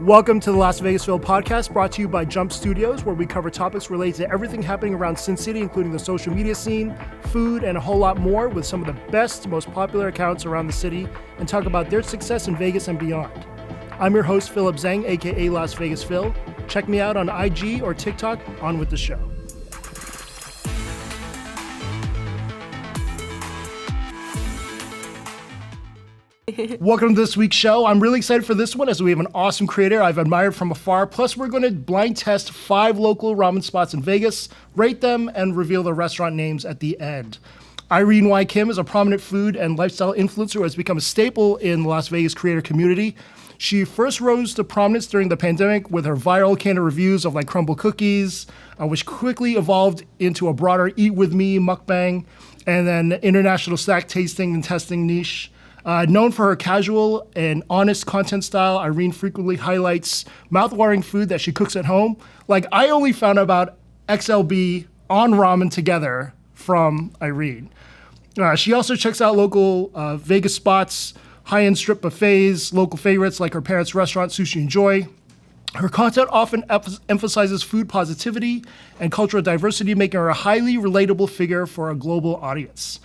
Welcome to the Las Vegasville podcast, brought to you by Jump Studios, where we cover topics related to everything happening around Sin City, including the social media scene, food, and a whole lot more, with some of the best, most popular accounts around the city, and talk about their success in Vegas and beyond. I'm your host, Philip Zhang, aka Las Vegas Phil. Check me out on IG or TikTok. On with the show. Welcome to this week's show. I'm really excited for this one as we have an awesome creator I've admired from afar. Plus, we're going to blind test 5 local ramen spots in Vegas, rate them, and reveal the restaurant names at the end. Irene Y Kim is a prominent food and lifestyle influencer who has become a staple in the Las Vegas creator community. She first rose to prominence during the pandemic with her viral candid reviews of like crumble cookies, which quickly evolved into a broader Eat With Me mukbang, and then international snack tasting and testing niche. Known for her casual and honest content style, Irene frequently highlights mouth-watering food that she cooks at home. Like, I only found out about XLB on Ramen Together from Irene. She also checks out local Vegas spots, high-end strip buffets, local favorites like her parents' restaurant, Sushi Joy. Her content often emphasizes food positivity and cultural diversity, making her a highly relatable figure for a global audience.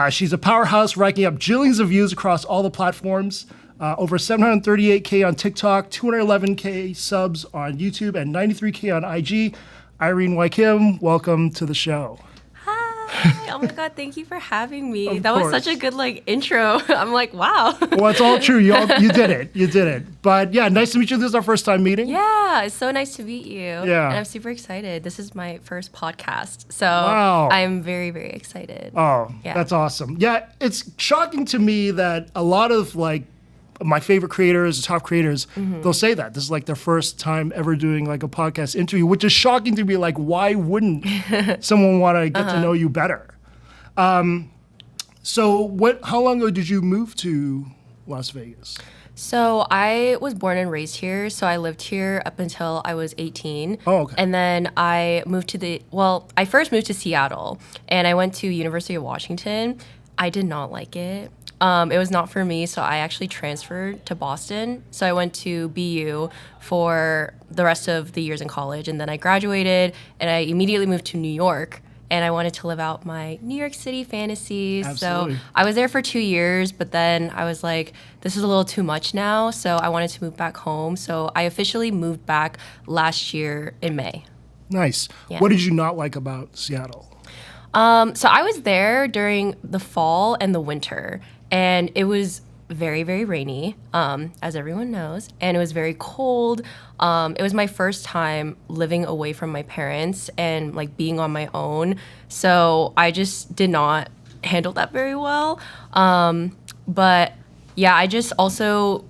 She's a powerhouse, racking up jillions of views across all the platforms. Over 738K on TikTok, 211K subs on YouTube, and 93K on IG. Irene Y Kim, welcome to the show. Hi. Oh my God, thank you for having me. Of that course. was such a good intro. I'm like, wow. Well, it's all true. You did it. You did it. But yeah, nice to meet you. This is our first time meeting. Yeah, it's so nice to meet you. Yeah. And I'm super excited. This is my first podcast. So Wow. I'm very, very excited. Oh, Yeah. That's awesome. Yeah, it's shocking to me that a lot of my favorite creators, top creators, they'll say that this is like their first time ever doing like a podcast interview, which is shocking to me. Like, why wouldn't someone want to get to know you better? So how long ago did you move to Las Vegas? So I was born and raised here. So I lived here up until I was 18. Oh, okay. And then I moved I first moved to Seattle and I went to University of Washington. I did not like it. It was not for me, so I actually transferred to Boston. So I went to BU for the rest of the years in college, and then I graduated, and I immediately moved to New York, and I wanted to live out my New York City fantasies. Absolutely. So I was there for 2 years, but then I was like, this is a little too much now, so I wanted to move back home. So I officially moved back last year in May. Nice. Yeah. What did you not like about Seattle? So I was there during the fall and the winter, and it was very, very rainy, as everyone knows, and it was very cold. It was my first time living away from my parents and like being on my own, so I just did not handle that very well. But yeah, I just also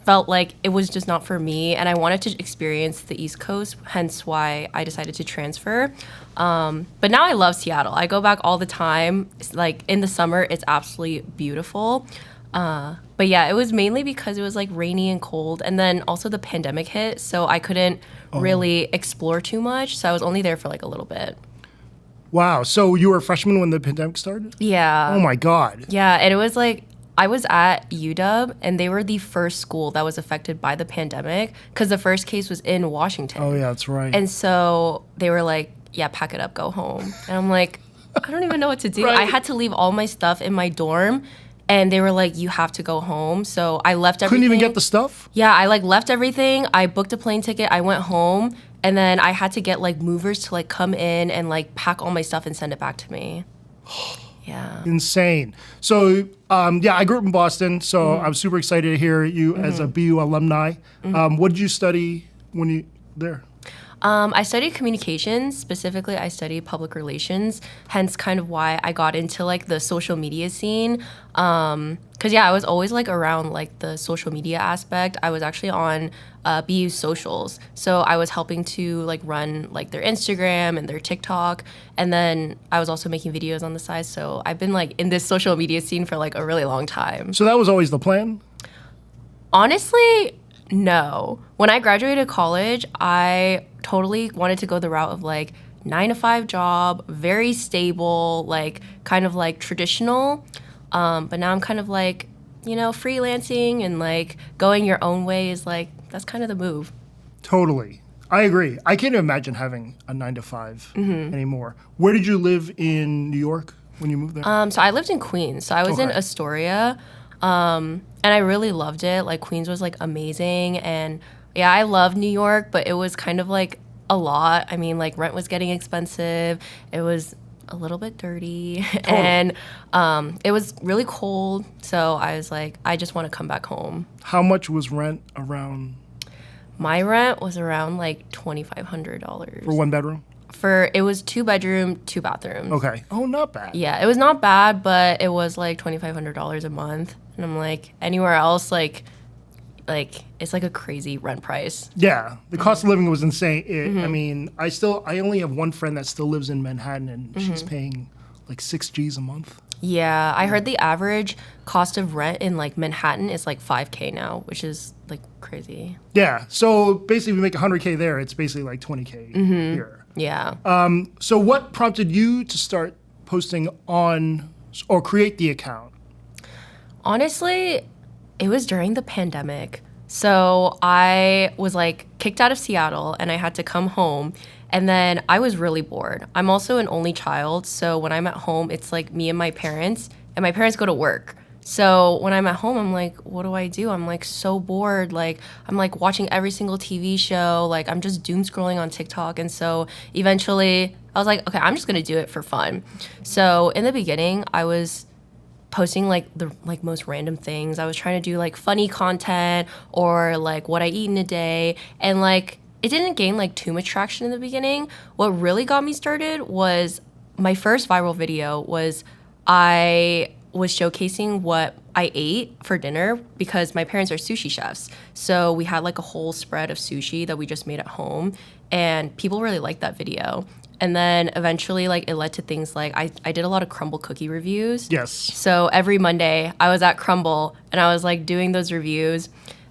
felt like it was just not for me, and I wanted to experience the East Coast, hence why I decided to transfer. But now I love Seattle. I go back all the time. It's like in the summer, it's absolutely beautiful. But yeah, it was mainly because it was like rainy and cold, and then also the pandemic hit, so I couldn't really explore too much. So I was only there for like a little bit. Wow. So you were a freshman when the pandemic started? Yeah. Oh my God. Yeah, and it was like I was at UW, and they were the first school that was affected by the pandemic because the first case was in Washington. Oh yeah, that's right. And so they were like, yeah, pack it up, go home. And I'm like, I don't even know what to do. Right. I had to leave all my stuff in my dorm, and they were like, you have to go home. So I left everything. Couldn't even get the stuff? Yeah, I left everything. I booked a plane ticket. I went home, and then I had to get movers to come in and pack all my stuff and send it back to me. Yeah. Insane. So, I grew up in Boston, so I'm super excited to hear you as a BU alumni. What did you study when you there? I studied communications. Specifically, I studied public relations, hence kind of why I got into the social media scene. Because I was always around the social media aspect. I was actually on BU socials. So I was helping to run their Instagram and their TikTok. And then I was also making videos on the side. So I've been in this social media scene for a really long time. So that was always the plan? Honestly, no. When I graduated college, I totally wanted to go the route of 9-to-5 job, very stable, kind of traditional. But now I'm kind of freelancing and going your own way is that's kind of the move. Totally. I agree. I can't imagine having a 9 to 5 anymore. Where did you live in New York when you moved there? So I lived in Queens. So I was in Astoria, and I really loved it. Like Queens was like amazing, and yeah, I loved New York, but it was kind of like a lot. I mean, like rent was getting expensive. It was a little bit dirty, and it was really cold. So I was like, I just want to come back home. How much was rent around? My rent was around like $2,500 For 1 bedroom? It was 2-bedroom, 2 bathrooms. Okay. Oh, not bad. Yeah, it was not bad, but it was like $2,500 a month, and I'm like, anywhere else, like it's like a crazy rent price. Yeah, the cost of living was insane. I mean, I only have one friend that still lives in Manhattan, and she's paying like 6 G's a month. Yeah, I heard the average cost of rent in like Manhattan is like $5K now, which is like crazy. Yeah, so basically, if you make 100K there, it's basically like 20K here. Yeah. So what prompted you to start posting on or create the account? Honestly, it was during the pandemic. So I was like kicked out of Seattle and I had to come home. And then I was really bored. I'm also an only child. So when I'm at home, it's like me and my parents go to work. So when I'm at home, I'm like, what do I do? I'm like so bored. Like I'm like watching every single TV show. Like I'm just doom scrolling on TikTok. And so eventually I was like, okay, I'm just going to do it for fun. So in the beginning, I was posting like the like most random things. I was trying to do like funny content or like what I eat in a day, and like it didn't gain like too much traction in the beginning. What really got me started was my first viral video was I was showcasing what I ate for dinner because my parents are sushi chefs. So we had like a whole spread of sushi that we just made at home, and people really liked that video. And then eventually, like, it led to things like I did a lot of crumble cookie reviews. Yes. So every Monday, I was at Crumble, and I was, like, doing those reviews.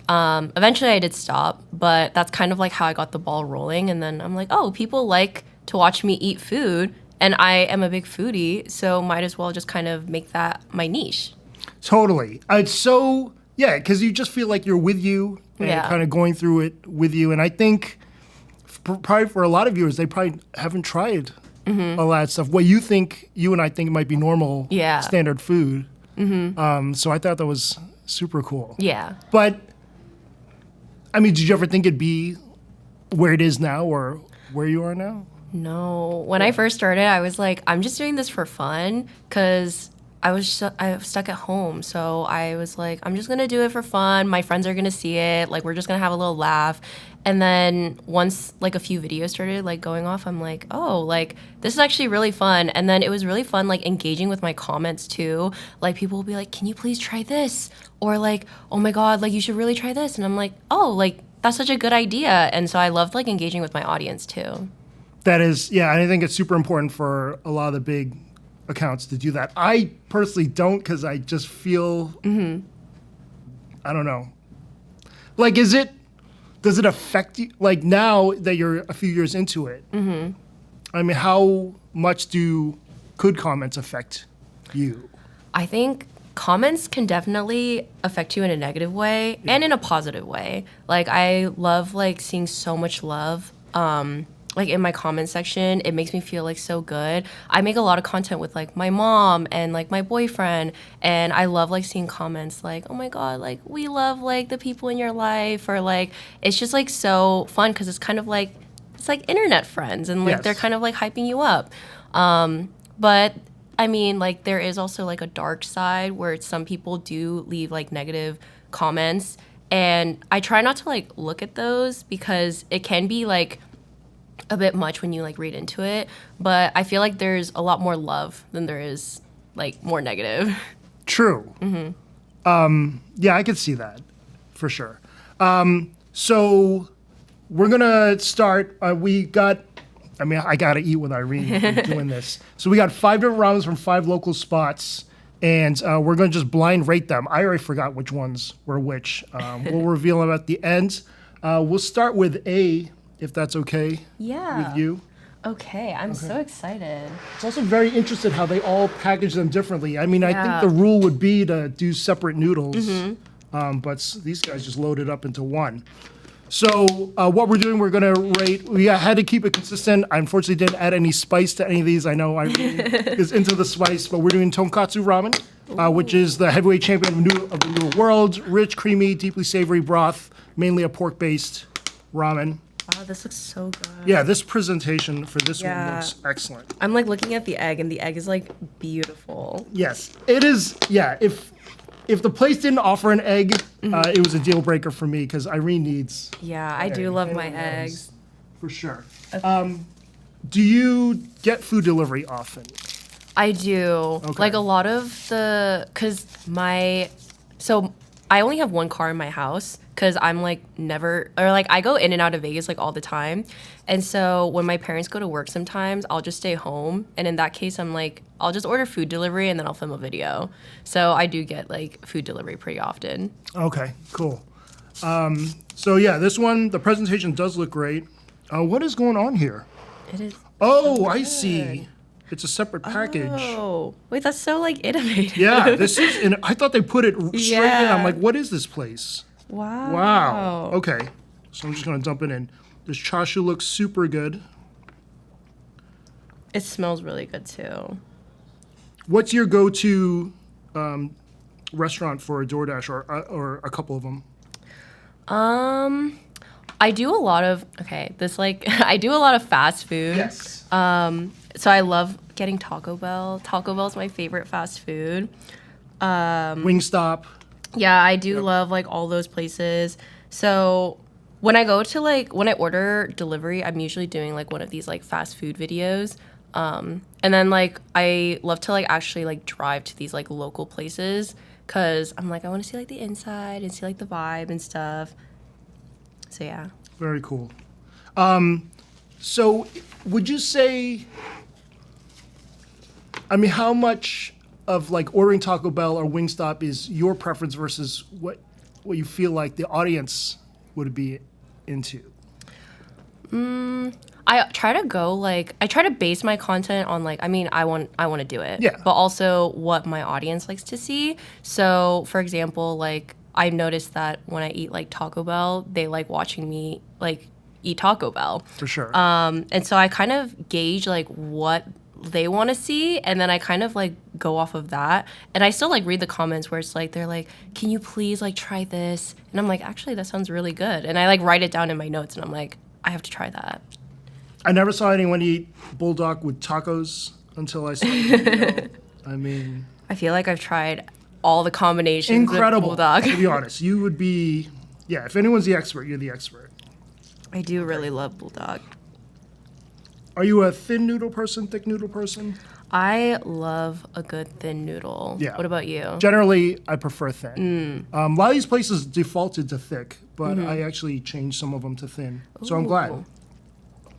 Eventually, I did stop, but that's kind of, like, how I got the ball rolling. And then I'm like, oh, people like to watch me eat food, and I am a big foodie, so might as well just kind of make that my niche. Totally. It's so, yeah, because you just feel like you're with you and kind of going through it with you. And I think probably for a lot of viewers, they probably haven't tried a lot of stuff. What you and I think might be normal, standard food. So I thought that was super cool. Yeah. But, I mean, did you ever think it'd be where it is now or where you are now? No. When I first started, I was like, I'm just doing this for fun because I was stuck at home. So I was like, I'm just going to do it for fun. My friends are going to see it. Like, we're just going to have a little laugh. And then once like a few videos started like going off, I'm like, oh, like this is actually really fun. And then it was really fun like engaging with my comments too. Like people will be like, can you please try this? Or like, oh my God, like you should really try this. And I'm like, oh, like that's such a good idea. And so I loved like engaging with my audience too. That is, yeah, and I think it's super important for a lot of the big accounts to do that. I personally don't because I just feel, I don't know. Like, does it affect you? Like now that you're a few years into it, I mean, how much could comments affect you? I think comments can definitely affect you in a negative way and in a positive way. Like I love like seeing so much love. Like in my comment section, it makes me feel like so good. I make a lot of content with like my mom and like my boyfriend, and I love like seeing comments like, oh my God, like we love like the people in your life, or like it's just like so fun because it's kind of like it's like internet friends, and like they're kind of like hyping you up. But I mean, like there is also like a dark side where some people do leave like negative comments, and I try not to like look at those because it can be like a bit much when you like read into it, but I feel like there's a lot more love than there is like more negative. True. Yeah, I could see that for sure. So we're gonna start. I gotta eat with Irene doing this. So we got 5 different ramens from 5 local spots, and we're gonna just blind rate them. I already forgot which ones were which. We'll reveal them at the end. We'll start with A, if that's okay with you. Okay, I'm so excited. It's also very interesting how they all package them differently. I mean, I think the rule would be to do separate noodles, but these guys just load it up into one. So what we're doing, we're gonna rate. We had to keep it consistent. I unfortunately didn't add any spice to any of these. I know Irene is into the spice, but we're doing tonkatsu ramen, which is the heavyweight champion of the noodle world. Rich, creamy, deeply savory broth, mainly a pork-based ramen. Wow, this looks so good. Yeah, this presentation for this one Yeah. looks excellent. I'm like looking at the egg, and the egg is like beautiful. Yes, it is. Yeah, if the place didn't offer an egg, it was a deal breaker for me because Irene needs. Yeah, I do love my Everyone eggs. knows. For sure. Do you get food delivery often? I do. Okay. Like a lot of so I only have one car in my house because I'm like I go in and out of Vegas like all the time. And so when my parents go to work sometimes, I'll just stay home. And in that case, I'll just order food delivery and then I'll film a video. So I do get like food delivery pretty often. Okay, cool. So yeah, this one, the presentation does look great. What is going on here? It is. Oh, I see. It's a separate package. Oh, wait, that's so like innovative. Yeah, this is. And I thought they put it straight in. Yeah. I'm like, what is this place? Wow. Wow. Okay, so I'm just gonna dump it in. This chashu looks super good. It smells really good too. What's your go-to restaurant for a DoorDash or a couple of them? I do a lot of I do a lot of fast food. Yes. So I love getting Taco Bell. Taco Bell is my favorite fast food. Wingstop. Yeah, I do love like all those places. So when I order delivery, I'm usually doing like one of these like fast food videos. And then like I love to like actually like drive to these like local places because I'm like I want to see like the inside and see like the vibe and stuff. So yeah. Very cool. So would you say, I mean, how much of like ordering Taco Bell or Wingstop is your preference versus what you feel like the audience would be into? I try to base my content on like I want to do it. Yeah. But also what my audience likes to see. So for example, like I noticed that when I eat like Taco Bell, they like watching me like eat Taco Bell. For sure. And so I kind of gauge like what they want to see and then I kind of like go off of that. And I still like read the comments where it's like they're like, "Can you please like try this?" And I'm like, "Actually, that sounds really good." And I like write it down in my notes and I'm like, "I have to try that." I never saw anyone eat bulldog with tacos until I saw the video. I mean, I feel like I've tried all the combinations incredible. with bulldog. To be honest, you would be, yeah. If anyone's the expert, you're the expert. I do really love bulldog. Are you a thin noodle person, thick noodle person? I love a good thin noodle. Yeah. What about you? Generally, I prefer thin. A lot of these places defaulted to thick, but I actually changed some of them to thin. So I'm glad. Ooh.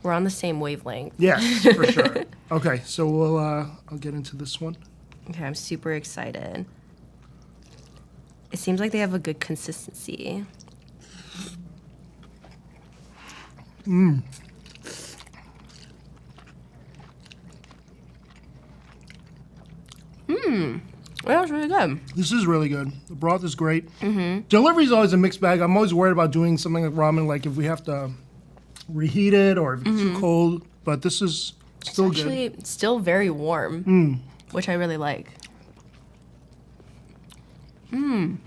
We're on the same wavelength. Yes, for sure. Okay, so I'll get into this one. Okay, I'm super excited. It seems like they have a good consistency. That was really good. This is really good. The broth is great. Delivery is always a mixed bag. I'm always worried about doing something like ramen, like if we have to reheat it or if it's too cold. But this is still good. Actually, it's still very warm, which I really like. The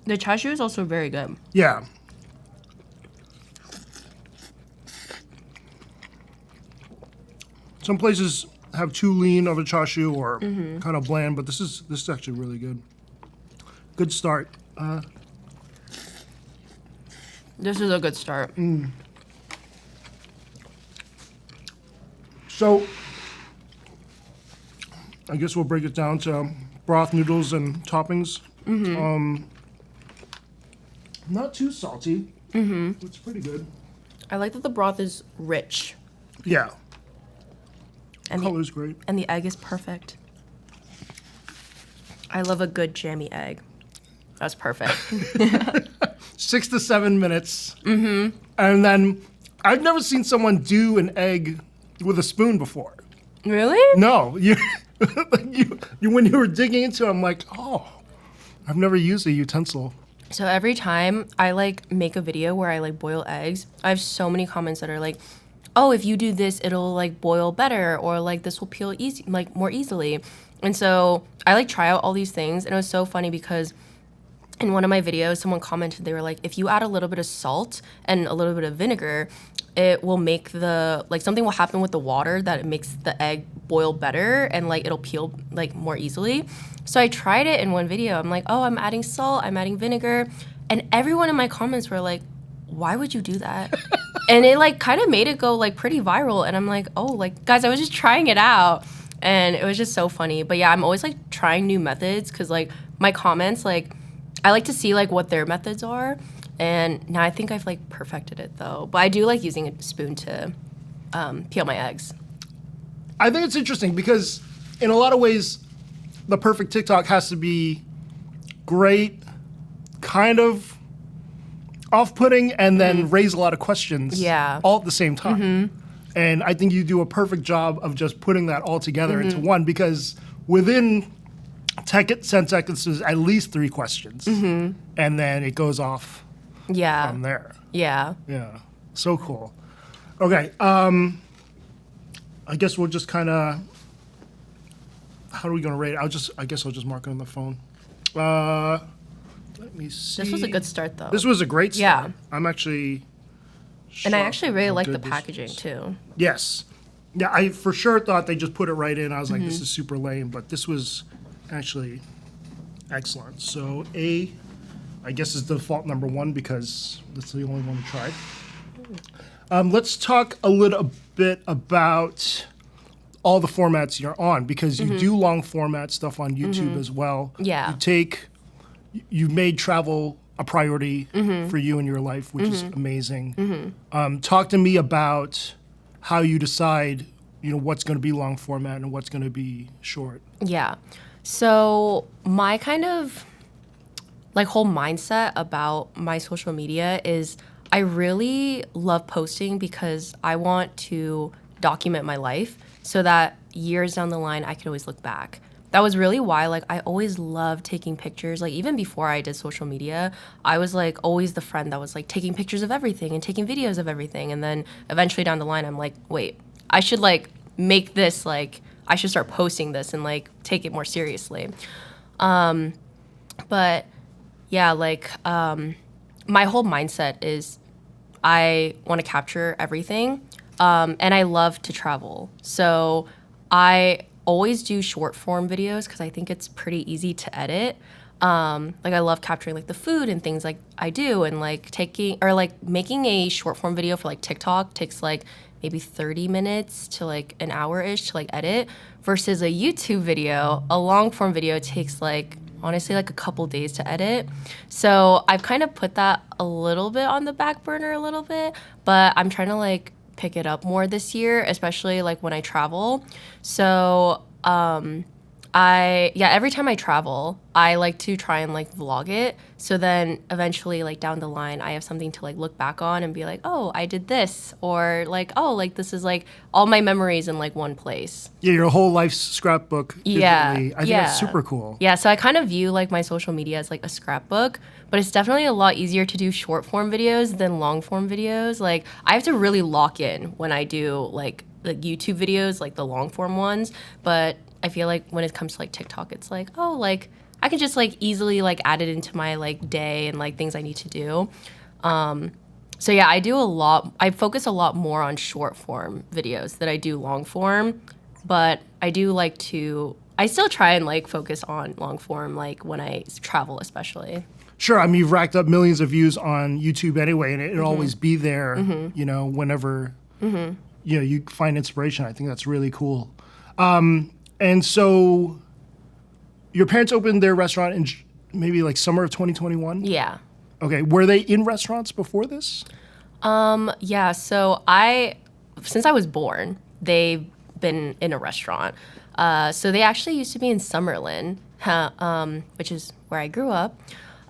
chashu is also very good. Yeah. Some places have too lean of a chashu or kind of bland, but this is actually really good. Good start. This is a good start. So, I guess we'll break it down to broth, noodles, and toppings. Not too salty. It's pretty good. I like that the broth is rich Yeah. and Color's great. and the egg is perfect. I love a good jammy egg. That's perfect. 6 to 7 minutes. And then I've never seen someone do an egg with a spoon before. Really? No, you when you were digging into it, I'm like, oh, I've never used a utensil So every time I like make a video where I like boil eggs, I have so many comments that are like, oh, if you do this, it'll like boil better, or like this will peel easy, like more easily. And so I like try out all these things, and it was so funny because in one of my videos, someone commented, they were like, if you add a little bit of salt and a little bit of vinegar, it will make something will happen with the water that it makes the egg boil better and like it'll peel like more easily. So I tried it in one video. I'm like, oh, I'm adding salt, I'm adding vinegar. And everyone in my comments were like, why would you do that? And it like kind of made it go like pretty viral. And I'm like, oh, like guys, I was just trying it out. And it was just so funny. But yeah, I'm always like trying new methods because like my comments, like I like to see like what their methods are. And now I think I've like perfected it though. But I do like using a spoon to peel my eggs. I think it's interesting because in a lot of ways, the perfect TikTok has to be great, kind of off-putting, and then raise a lot of questions all at the same time. And I think you do a perfect job of just putting that all together into one because within 10 seconds, there's at least 3 questions. And then it goes off from there. Yeah. Yeah. So cool. Okay. I guess we'll just kind of, how are we going to rate it? I guess I'll just mark it on the phone. Let me see. This was a good start though. This was a great start. Yeah. I'm actually And I shocked actually really how like the good this packaging is. too. Yes. Yeah, I for sure thought they just put it right in. I was like, this is super lame, but this was actually excellent. So I guess is default number 1 because that's the only one we tried. Let's talk a little bit about all the formats you're on because you do long format stuff on YouTube as well. Yeah. You made travel a priority for you in your life, which is amazing. Talk to me about how you decide, what's going to be long format and what's going to be short. Yeah. So my kind of like whole mindset about my social media is I really love posting because I want to document my life so that years down the line I can always look back. That was really why like I always loved taking pictures. Like even before I did social media, I was like always the friend that was like taking pictures of everything and taking videos of everything. And then eventually down the line I'm like, wait, I should like make this like I should start posting this and like take it more seriously. But yeah, like my whole mindset is I want to capture everything. And I love to travel. So I always do short form videos because I think it's pretty easy to edit. Like I love capturing like the food and things like I do, and like making a short form video for like TikTok takes like maybe 30 minutes to like an hour-ish to like edit versus a YouTube video. A long form video takes like honestly like a couple days to edit. So I've kind of put that a little bit on the back burner a little bit, but I'm trying to like pick it up more this year, especially like when I travel. So every time I travel, I like to try and like vlog it. So then eventually like down the line, I have something to like look back on and be like, oh, I did this, or like, oh, like this is like all my memories in like one place. Yeah, your whole life's scrapbook digitally. Yeah, I think yeah. that's super cool. Yeah, so I kind of view like my social media as like a scrapbook, but it's definitely a lot easier to do short form videos than long form videos. Like I have to really lock in when I do like YouTube videos, like the long form ones, but I feel like when it comes to like TikTok, it's like, oh, like I can just like easily like add it into my like day and like things I need to do. So yeah, I focus a lot more on short form videos than I do long form, but I still try and like focus on long form, like when I travel especially. Sure, I mean, you've racked up millions of views on YouTube anyway, and it'll always be there, whenever, you find inspiration. I think that's really cool. And so your parents opened their restaurant in maybe like summer of 2021? Yeah. Okay. Were they in restaurants before this? Yeah. So since I was born, they've been in a restaurant. So they actually used to be in Summerlin, which is where I grew up.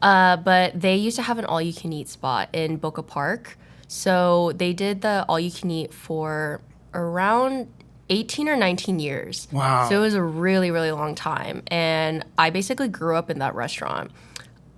But they used to have an all-you-can-eat spot in Boca Park. So they did the all-you-can-eat for around 18 or 19 years. Wow. So it was a really, really long time. And I basically grew up in that restaurant.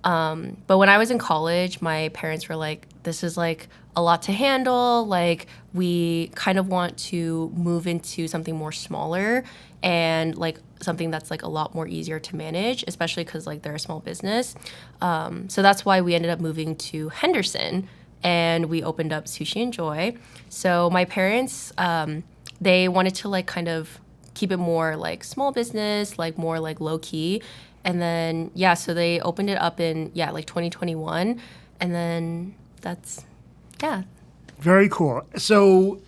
But when I was in college, my parents were like, this is like a lot to handle. Like, we kind of want to move into something more smaller and like something that's like a lot more easier to manage, especially because like they're a small business. So that's why we ended up moving to Henderson and we opened up Sushi Joy. So my parents, they wanted to like kind of keep it more like small business, like more like low key. And then, yeah, so they opened it up in, like 2021. And then that's, yeah. Very cool. So,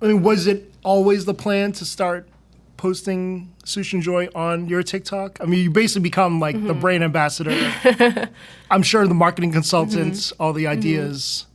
I mean, was it always the plan to start posting Sushi Joy on your TikTok? I mean, you basically become like the brand ambassador. I'm sure the marketing consultants, all the ideas.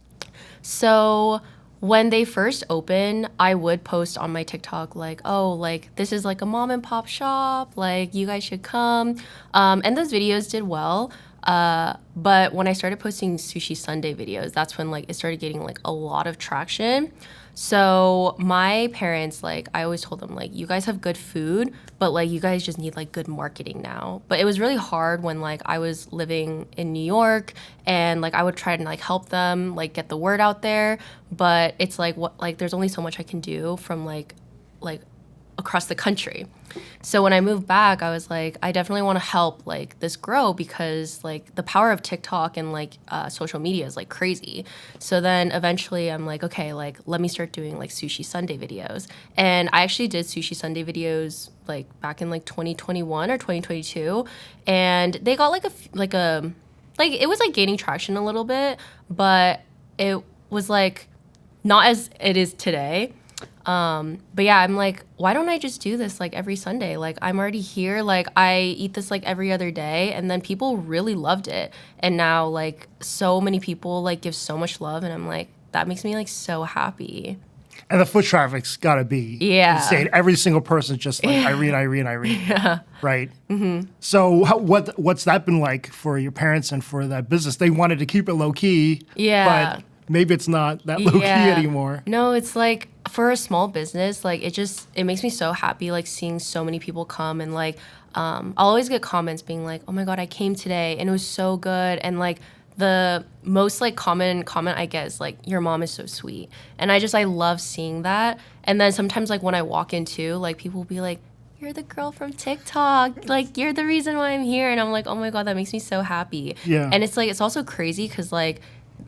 So when they first opened, I would post on my TikTok like, oh, like this is like a mom and pop shop, like you guys should come. And those videos did well. But when I started posting Sushi Sunday videos, that's when like it started getting like a lot of traction. So my parents, like I always told them like, you guys have good food, but like you guys just need like good marketing now. But it was really hard when like I was living in New York and like I would try to like help them like get the word out there. But it's like what like there's only so much I can do from like across the country. So when I moved back, I was like, I definitely want to help like this grow because like the power of TikTok and like social media is like crazy. So then eventually I'm like, okay, like let me start doing like Sushi Sunday videos. And I actually did Sushi Sunday videos like back in like 2021 or 2022, and they got like it was like gaining traction a little bit, but it was like not as it is today. But yeah, I'm like, why don't I just do this like every Sunday? Like I'm already here. Like I eat this like every other day. And then people really loved it. And now like so many people like give so much love. And I'm like, that makes me like so happy. And the foot traffic's got to be insane. Every single person's just like Irene. Yeah. Right? Mm-hmm. So what's that been like for your parents and for that business? They wanted to keep it low key. Yeah. But maybe it's not that low key anymore. No, it's like for a small business, like it makes me so happy like seeing so many people come and like I'll always get comments being like, oh my God, I came today and it was so good. And like the most like common comment I get is like, your mom is so sweet. And I love seeing that. And then sometimes like when I walk into, like people will be like, you're the girl from TikTok. Like, you're the reason why I'm here. And I'm like, oh my God, that makes me so happy. Yeah. And it's like, it's also crazy because like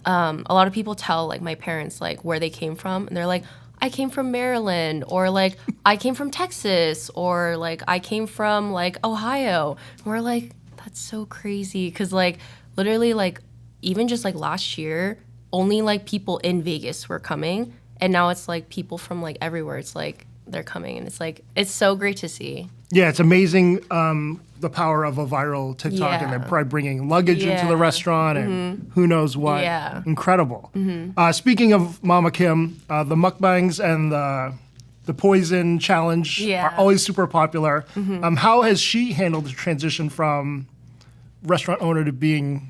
a lot of people tell like my parents like where they came from. And they're like, I came from Maryland, or like I came from Texas, or like I came from like Ohio. And we're like, that's so crazy. Cause like literally like even just like last year, only like people in Vegas were coming. And now it's like people from like everywhere. It's like they're coming, and it's like, it's so great to see. Yeah, it's amazing the power of a viral TikTok, and they're probably bringing luggage into the restaurant and who knows what. Yeah. Incredible. Speaking of Mama Kim, the mukbangs and the poison challenge are always super popular. How has she handled the transition from restaurant owner to being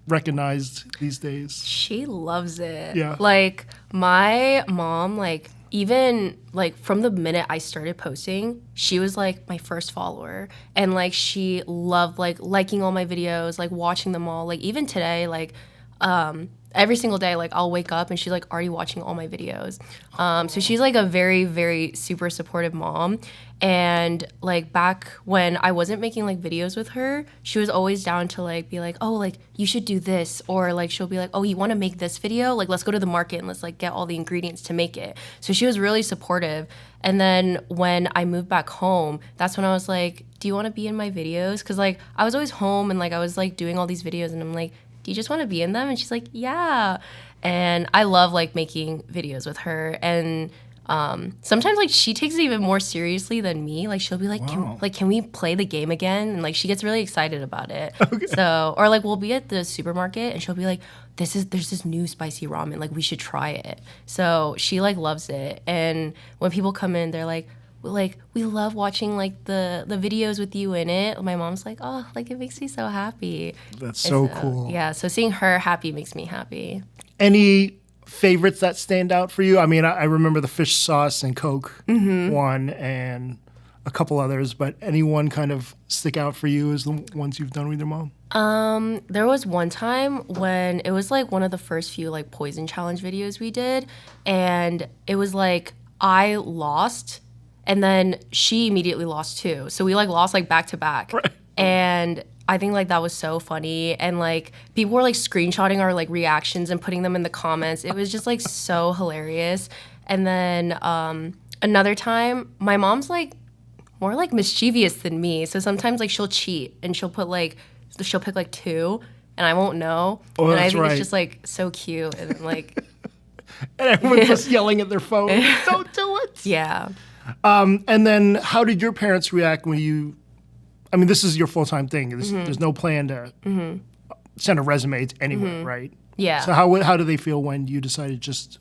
recognized these days? She loves it. Yeah. Like my mom, like even like from the minute I started posting, she was like my first follower, and like she loved like liking all my videos, like watching them all. Like even today, like every single day, like I'll wake up and she's like already watching all my videos. So she's like a very, very super supportive mom. And like back when I wasn't making like videos with her, she was always down to like be like, oh, like you should do this, or like she'll be like, oh, you want to make this video? Like let's go to the market and let's like get all the ingredients to make it. So she was really supportive. And then when I moved back home, that's when I was like, do you want to be in my videos? Because like I was always home and like I was like doing all these videos, and I'm like, do you just want to be in them? And she's like, yeah. And I love like making videos with her. And sometimes like she takes it even more seriously than me. Like she'll be like, can we play the game again? And like she gets really excited about it. Okay. So, or like we'll be at the supermarket and she'll be like, there's this new spicy ramen, like we should try it. So she like loves it. And when people come in, they're like, we love watching like the videos with you in it. My mom's like, oh, like it makes me so happy. That's so cool. Yeah, so seeing her happy makes me happy. Any favorites that stand out for you? I mean, I remember the fish sauce and Coke one, and a couple others, but anyone kind of stick out for you as the ones you've done with your mom? There was one time when it was like one of the first few like poison challenge videos we did, and it was like I lost and then she immediately lost too. So we like lost like back to back. Right. And I think like that was so funny, and like people were like screenshotting our like reactions and putting them in the comments. It was just like so hilarious. And then another time, my mom's like more like mischievous than me. So sometimes like she'll cheat and she'll pick like two and I won't know. Oh, and I that's think right. it's just like so cute and then, like And everyone's just yelling at their phone, don't do it. yeah. And then how did your parents react when you, I mean, this is your full-time thing. There's no plan to send a resume anywhere, right? Yeah. So how do they feel when you decided to just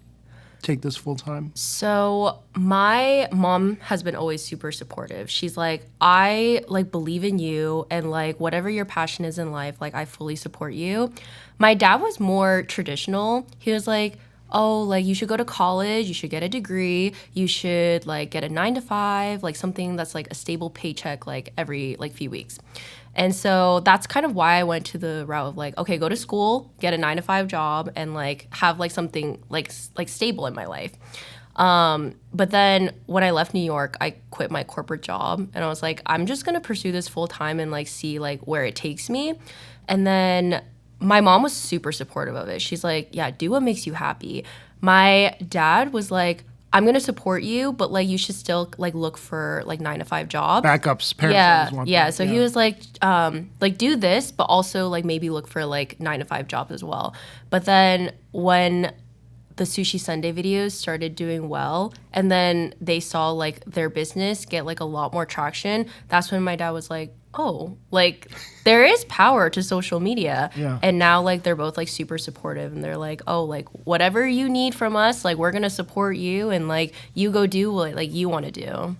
take this full-time? So my mom has been always super supportive. She's like, I like believe in you, and like whatever your passion is in life, like I fully support you. My dad was more traditional. He was like, oh, like you should go to college, you should get a degree, you should like get a 9 to 5, like something that's like a stable paycheck like every like few weeks. And so that's kind of why I went to the route of like, okay, go to school, get a 9 to 5 job, and like have like something like stable in my life. But then when I left New York, I quit my corporate job and I was like, I'm just gonna pursue this full time and like see like where it takes me. And then my mom was super supportive of it. She's like, yeah, do what makes you happy. My dad was like, I'm gonna support you, but like you should still like look for like 9 to 5 jobs. Backups, parents Yeah, always want yeah. that. So he was like do this, but also like maybe look for like 9 to 5 jobs as well. But then when the Sushi Sunday videos started doing well, and then they saw like their business get like a lot more traction, that's when my dad was like, oh, like there is power to social media. Yeah. And now like they're both like super supportive, and they're like, oh, like whatever you need from us, like we're gonna support you, and like you go do what like you want to do.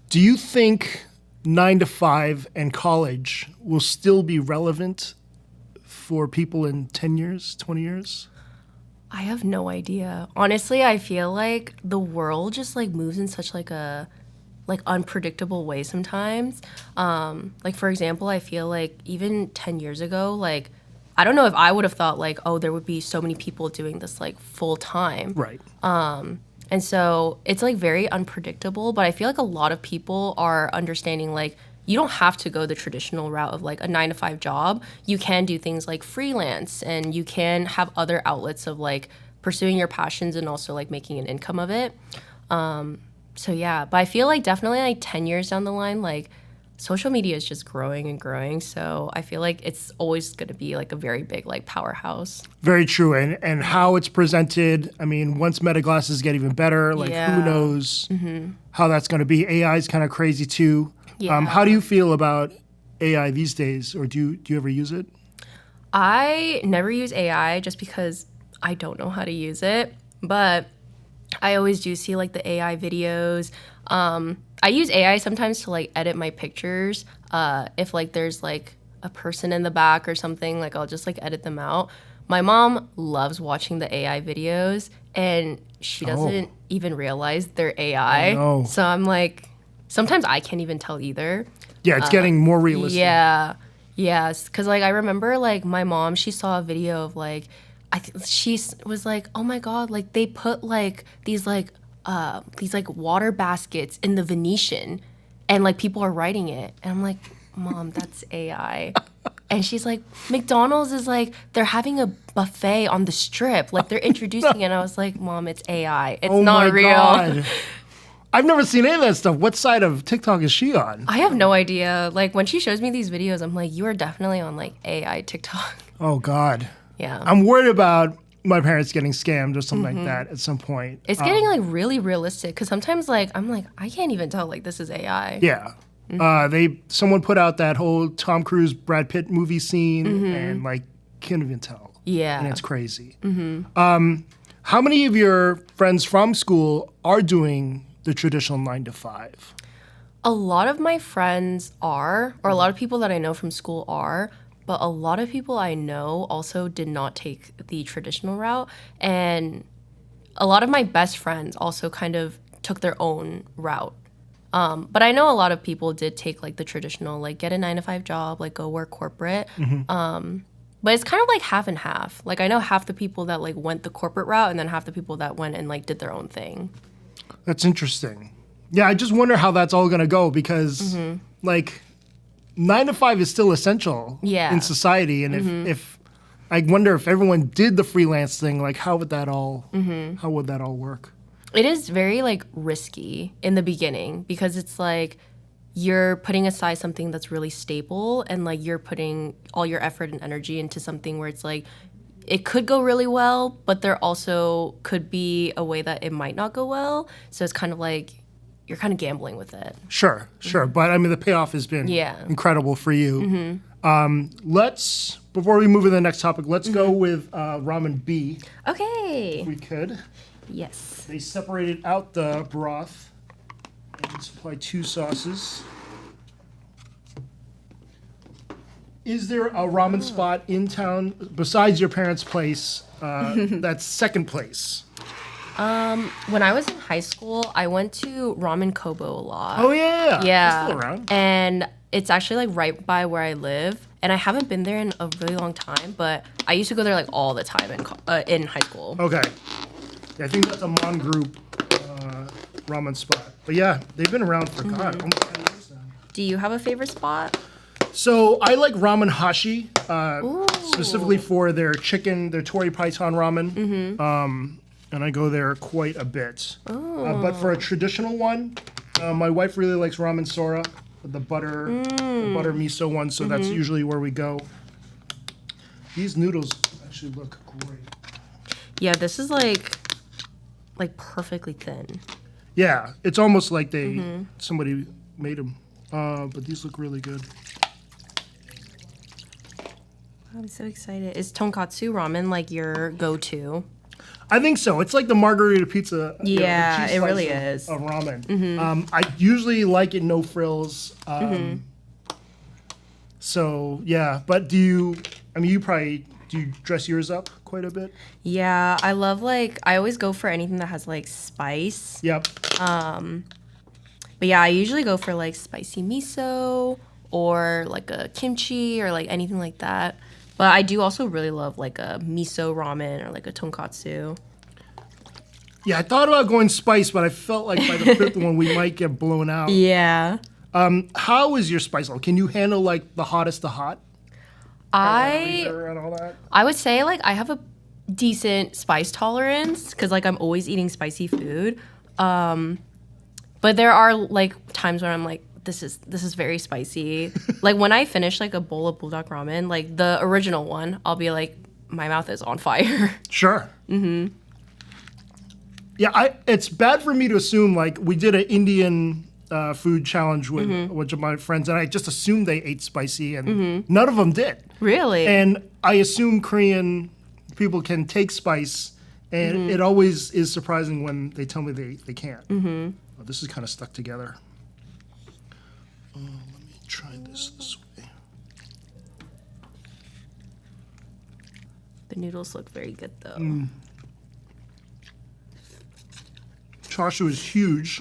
Do you think 9 to 5 and college will still be relevant for people in 10 years, 20 years? I have no idea. Honestly, I feel like the world just like moves in such like a like unpredictable way sometimes. Like for example, I feel like even 10 years ago, like I don't know if I would have thought like, oh, there would be so many people doing this like full time. Right. And so it's like very unpredictable, but I feel like a lot of people are understanding like you don't have to go the traditional route of like a 9 to 5 job. You can do things like freelance, and you can have other outlets of like pursuing your passions and also like making an income of it. So yeah, but I feel like definitely like 10 years down the line, like social media is just growing and growing. So I feel like it's always going to be like a very big like powerhouse. Very true. And how it's presented, I mean, once meta glasses get even better, like Yeah. who knows how that's going to be. AI is kind of crazy too. Yeah. How do you feel about AI these days, or do you ever use it? I never use AI just because I don't know how to use it, but I always do see like the AI videos. I use AI sometimes to like edit my pictures. If like there's like a person in the back or something, like I'll just like edit them out. My mom loves watching the AI videos, and she doesn't even realize they're AI. Oh, no. So I'm like, sometimes I can't even tell either. Yeah, it's getting more realistic. Yeah. Yes. Because, like, I remember, like, my mom, she saw a video of, like, she was like, oh, my God, like, they put, like, these water baskets in the Venetian, and, like, people are writing it. And I'm like, Mom, that's AI. And she's like, McDonald's is, like, they're having a buffet on the Strip. Like, they're introducing it. And I was like, Mom, it's AI. It's not real. God. I've never seen any of that stuff. What side of TikTok is she on? I have no idea. Like, when she shows me these videos, I'm like, you are definitely on, like, AI TikTok. Oh, God. Yeah. I'm worried about my parents getting scammed or something like that at some point. It's getting, like, really realistic. Because sometimes, like, I'm like, I can't even tell, like, this is AI. Yeah. Someone put out that whole Tom Cruise, Brad Pitt movie scene and, like, can't even tell. Yeah. And it's crazy. How many of your friends from school are doing the traditional 9 to 5? A lot of my friends are, or a lot of people that I know from school are, but a lot of people I know also did not take the traditional route. And a lot of my best friends also kind of took their own route. But I know a lot of people did take like the traditional, like get a 9 to 5 job, like go work corporate. But it's kind of like half and half. Like I know half the people that like went the corporate route and then half the people that went and like did their own thing. That's interesting. Yeah, I just wonder how that's all gonna go because like 9 to 5 is still essential in society. And if I wonder if everyone did the freelance thing, like how would that all work? It is very like risky in the beginning because it's like you're putting aside something that's really stable and like you're putting all your effort and energy into something where it's like it could go really well, but there also could be a way that it might not go well. So it's kind of like you're kind of gambling with it. Sure. But I mean, the payoff has been incredible for you. Let's, before we move to the next topic, let's go with ramen B. Okay. If we could. Yes. They separated out the broth and supply 2 sauces. Is there a ramen spot in town besides your parents' place that's second place? When I was in high school, I went to Ramen Kobo a lot. Oh yeah. Yeah. It's still around. And it's actually like right by where I live. And I haven't been there in a really long time, but I used to go there like all the time in high school. Okay. Yeah, I think that's a Mon Group ramen spot. But yeah, they've been around for God, almost 10 years now. Do you have a favorite spot? So I like Ramen Hashi, specifically for their chicken, their tori python ramen. And I go there quite a bit. But for a traditional one, my wife really likes Ramen Sora, the butter miso one, so that's usually where we go. These noodles actually look great. Yeah, this is like perfectly thin. Yeah, it's almost like somebody made them. But these look really good. I'm so excited. Is tonkatsu ramen like your go-to? I think so. It's like the margarita pizza. Yeah, the cheese it really slice is. Of ramen. I usually like it no frills. So yeah, but do you dress yours up quite a bit? Yeah, I love I always go for anything that has like spice. Yep. But yeah, I usually go for like spicy miso or like a kimchi or like anything like that. But I do also really love like a miso ramen or like a tonkatsu. Yeah, I thought about going spice, but I felt like by the 5th one we might get blown out. Yeah. How is your spice level? Can you handle like the hottest the hot? And all that? I would say like I have a decent spice tolerance because like I'm always eating spicy food. But there are like times where I'm like, this is very spicy. Like when I finish like a bowl of bulldog ramen, like the original one, I'll be like, my mouth is on fire. Sure. Yeah, it's bad for me to assume like we did an Indian food challenge with a bunch of my friends, and I just assumed they ate spicy, and none of them did. Really? And I assume Korean people can take spice, and it always is surprising when they tell me they can't. Oh, this is kind of stuck together. Let me try this way. The noodles look very good though. Chashu is huge.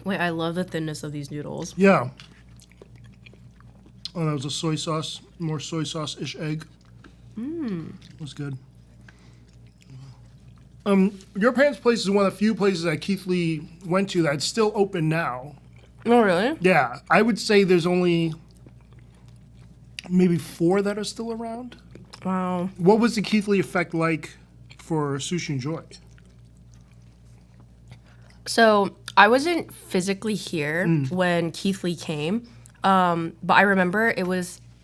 Wait, I love the thinness of these noodles. Yeah. Oh, that was a soy sauce, more soy sauce-ish egg. It was good. Your parents' place is one of the few places that Keith Lee went to that's still open now. Oh, really? Yeah, I would say there's only maybe 4 that are still around. Wow. What was the Keith Lee effect like for Sushi Joy? So I wasn't physically here when Keith Lee came, but I remember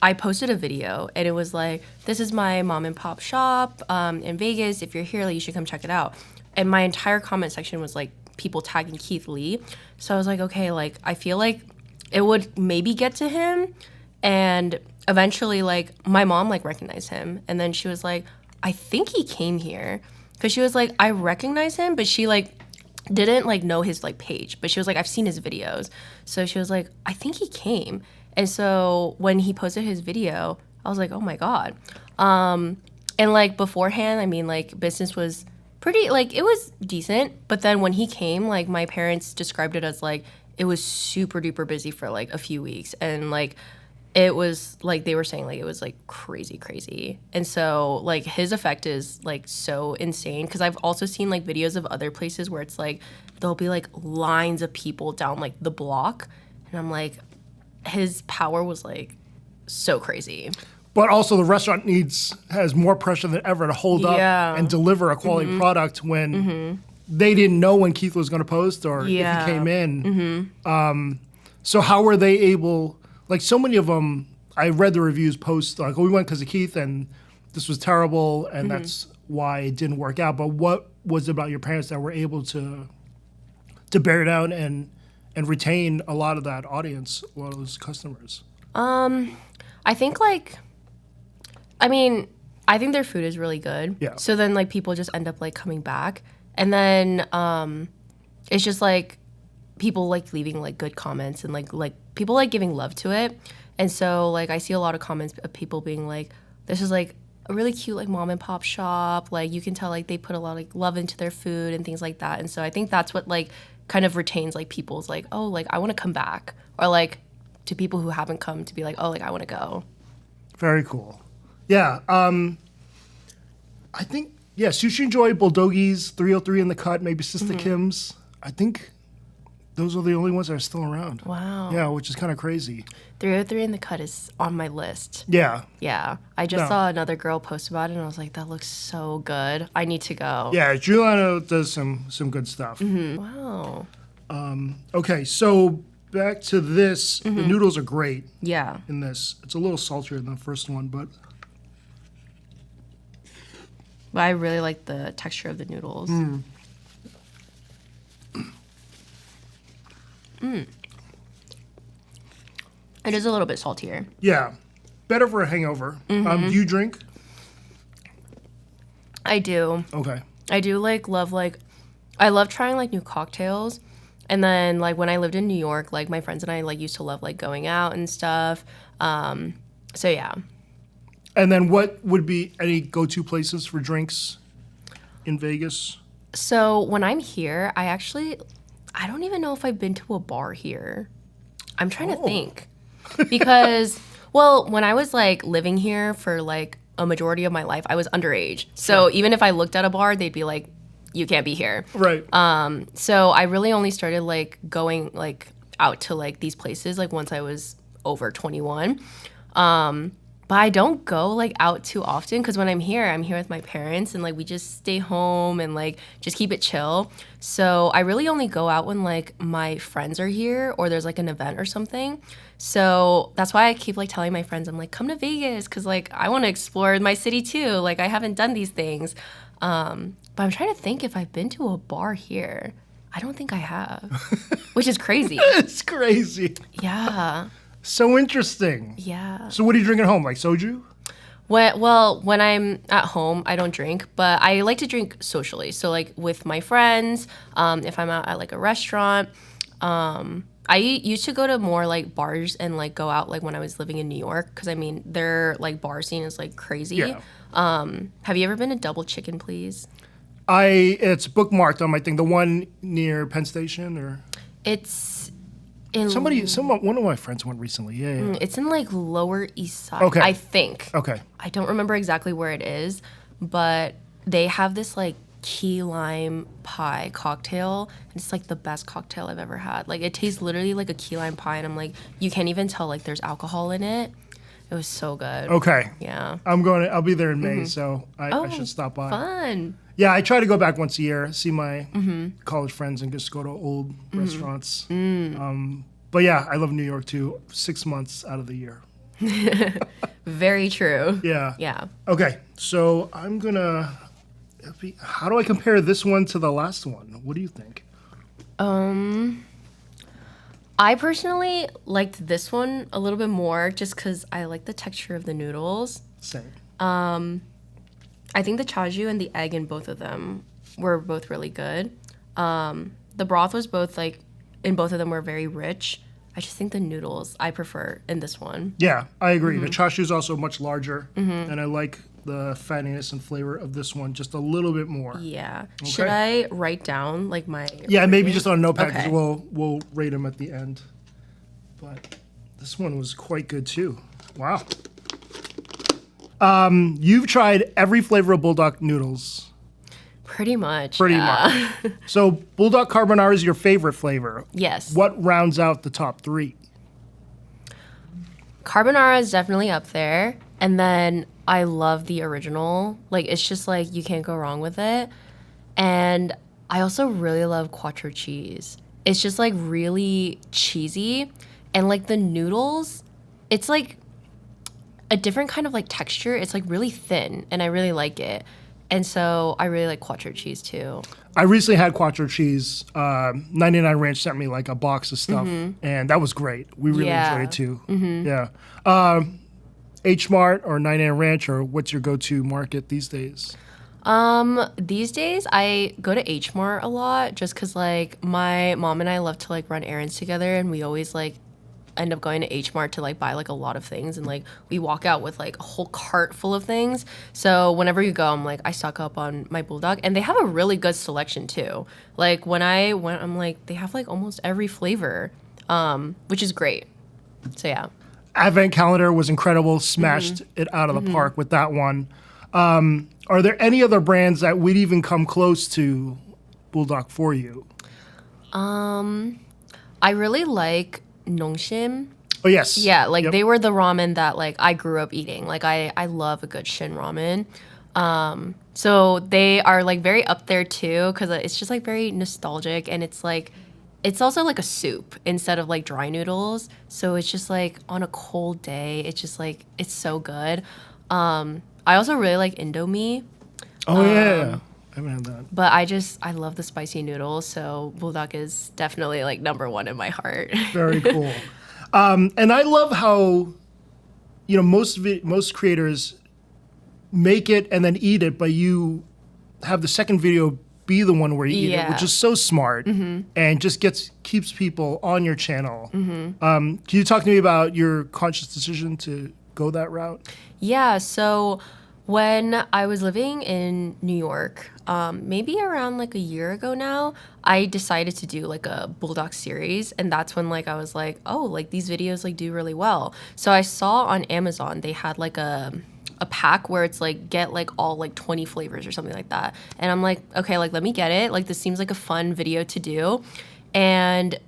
I posted a video and it was like, this is my mom and pop shop in Vegas. If you're here, like, you should come check it out. And my entire comment section was like people tagging Keith Lee. So I was like, okay, like I feel like it would maybe get to him. And eventually like my mom like recognized him. And then she was like, I think he came here. Cause she was like, I recognize him, but she like didn't like know his like page, but she was like, I've seen his videos. So she was like, I think he came. And so when he posted his video, I was like, oh my God. And like beforehand, I mean, like business was pretty, like it was decent. But then when he came, like my parents described it as like, it was super duper busy for like a few weeks, and like it was like they were saying like it was like crazy. And so like his effect is like so insane, because I've also seen like videos of other places where it's like there'll be like lines of people down like the block, and I'm like, his power was like so crazy. But also the restaurant has more pressure than ever to hold up and deliver a quality product when they didn't know when Keith was going to post or if he came in. So how were they able, like so many of them, I read the reviews post like, oh, we went because of Keith and this was terrible and that's why it didn't work out. But what was it about your parents that were able to bear down and retain a lot of that audience, a lot of those customers? I think like, I think their food is really good. Yeah. So then like people just end up like coming back. And then it's just like people like leaving like good comments and like people like giving love to it. And so like I see a lot of comments of people being like, this is like a really cute like mom and pop shop. Like you can tell like they put a lot of like love into their food and things like that. And so I think that's what like kind of retains like people's like, oh, like I want to come back. Or like to people who haven't come to be like, oh, like I want to go. Very cool. Yeah. I think, Sushi Joy, Bulldogies, 303 in the Cut, maybe Sister Kim's. I think those are the only ones that are still around. Wow. Yeah, which is kind of crazy. 303 in the Cut is on my list. Yeah. Yeah. I just saw another girl post about it and I was like, that looks so good. I need to go. Yeah, Giuliano does some good stuff. Wow. Okay, so back to this. The noodles are great Yeah. in this. It's a little saltier than the first one, but I really like the texture of the noodles. It is a little bit saltier. yeah, better for a hangover. Do you drink? I do. Okay. I do love I love trying like new cocktails. And then like when I lived in New York, like my friends and I like used to love like going out and stuff. So yeah. And then what would be any go-to places for drinks in Vegas? So when I'm here, I don't even know if I've been to a bar here. I'm trying to think. Because, well, when I was like living here for like a majority of my life, I was underage. So even if I looked at a bar, they'd be like, you can't be here. Right. So I really only started like going like out to like these places like once I was over 21. But I don't go like out too often because when I'm here with my parents and like we just stay home and like just keep it chill. So I really only go out when like my friends are here or there's like an event or something. So that's why I keep like telling my friends, I'm like, come to Vegas because like I want to explore my city too. Like I haven't done these things. But I'm trying to think if I've been to a bar here. I don't think I have, which is crazy. It's crazy. Yeah. So interesting. Yeah. So what are you drinking at home? Like soju? When I'm at home, I don't drink, but I like to drink socially. So like with my friends, if I'm out at like a restaurant. I used to go to more like bars and like go out like when I was living in New York because I mean their like bar scene is like crazy. Yeah. Have you ever been to Double Chicken, Please? It's bookmarked on my thing. The one near Penn Station or It's in one of my friends went recently. Yeah. It's in like Lower East Side. Okay. I think. Okay. I don't remember exactly where it is, but they have this like key lime pie cocktail. And it's like the best cocktail I've ever had. Like it tastes literally like a key lime pie, and I'm like, you can't even tell like there's alcohol in it. It was so good. Okay. Yeah. I'll be there in May, so I should stop by. Fun. Yeah, I try to go back once a year, see my college friends, and just go to old restaurants. But yeah, I love New York too. 6 months out of the year. Very true. Yeah. Yeah. Okay, so I'm gonna. How do I compare this one to the last one? What do you think? I personally liked this one a little bit more just because I like the texture of the noodles. Same. I think the chaju and the egg in both of them were both really good. The broth was both like, in both of them were very rich. I just think the noodles I prefer in this one. Yeah, I agree. The chashu is also much larger, and I like the fattiness and flavor of this one just a little bit more. Yeah. Should I write down like my Yeah, maybe just on a notepad Okay. because we'll rate them at the end. But this one was quite good too. Wow. You've tried every flavor of bulldog noodles. Pretty much. Pretty yeah. much. So bulldog carbonara is your favorite flavor. Yes. What rounds out the top 3? Carbonara is definitely up there. And then I love the original. Like, it's just like you can't go wrong with it. And I also really love quattro cheese. It's just like really cheesy. And like the noodles, it's like a different kind of like texture. It's like really thin and I really like it. And so I really like quattro cheese too. I recently had quattro cheese. 99 Ranch sent me like a box of stuff, and that was great. We really Yeah. enjoyed it too. Yeah. H Mart or 99 Ranch, or what's your go-to market these days? These days I go to H Mart a lot just because like my mom and I love to like run errands together and we always like end up going to H Mart to like buy like a lot of things and like we walk out with like a whole cart full of things. So whenever you go, I'm like I stock up on my bulldog and they have a really good selection too. Like when I went, I'm like they have like almost every flavor, which is great. So yeah. Advent calendar was incredible. Smashed it out of the park with that one. Are there any other brands that would even come close to bulldog for you? I really like Nongshim. Oh yes. Yeah, like Yep. they were the ramen that like I grew up eating. Like I love a good Shin ramen. So they are like very up there too because it's just like very nostalgic and it's like it's also like a soup instead of like dry noodles. So it's just like on a cold day, it's just like it's so good. I also really like Indomie, Oh yeah. I haven't had that. but I love the spicy noodles. So bulldog is definitely like number one in my heart. Very cool. And I love how, most creators make it and then eat it, but you have the second video be the one where you eat it, which is so smart and just keeps people on your channel. Can you talk to me about your conscious decision to go that route? Yeah, so when I was living in New York, maybe around like a year ago now, I decided to do like a bulldog series, and that's when like I was like, oh, like these videos like do really well. So I saw on Amazon they had like a pack where it's like get like all like 20 flavors or something like that. And I'm like, okay, like let me get it. Like this seems like a fun video to do. And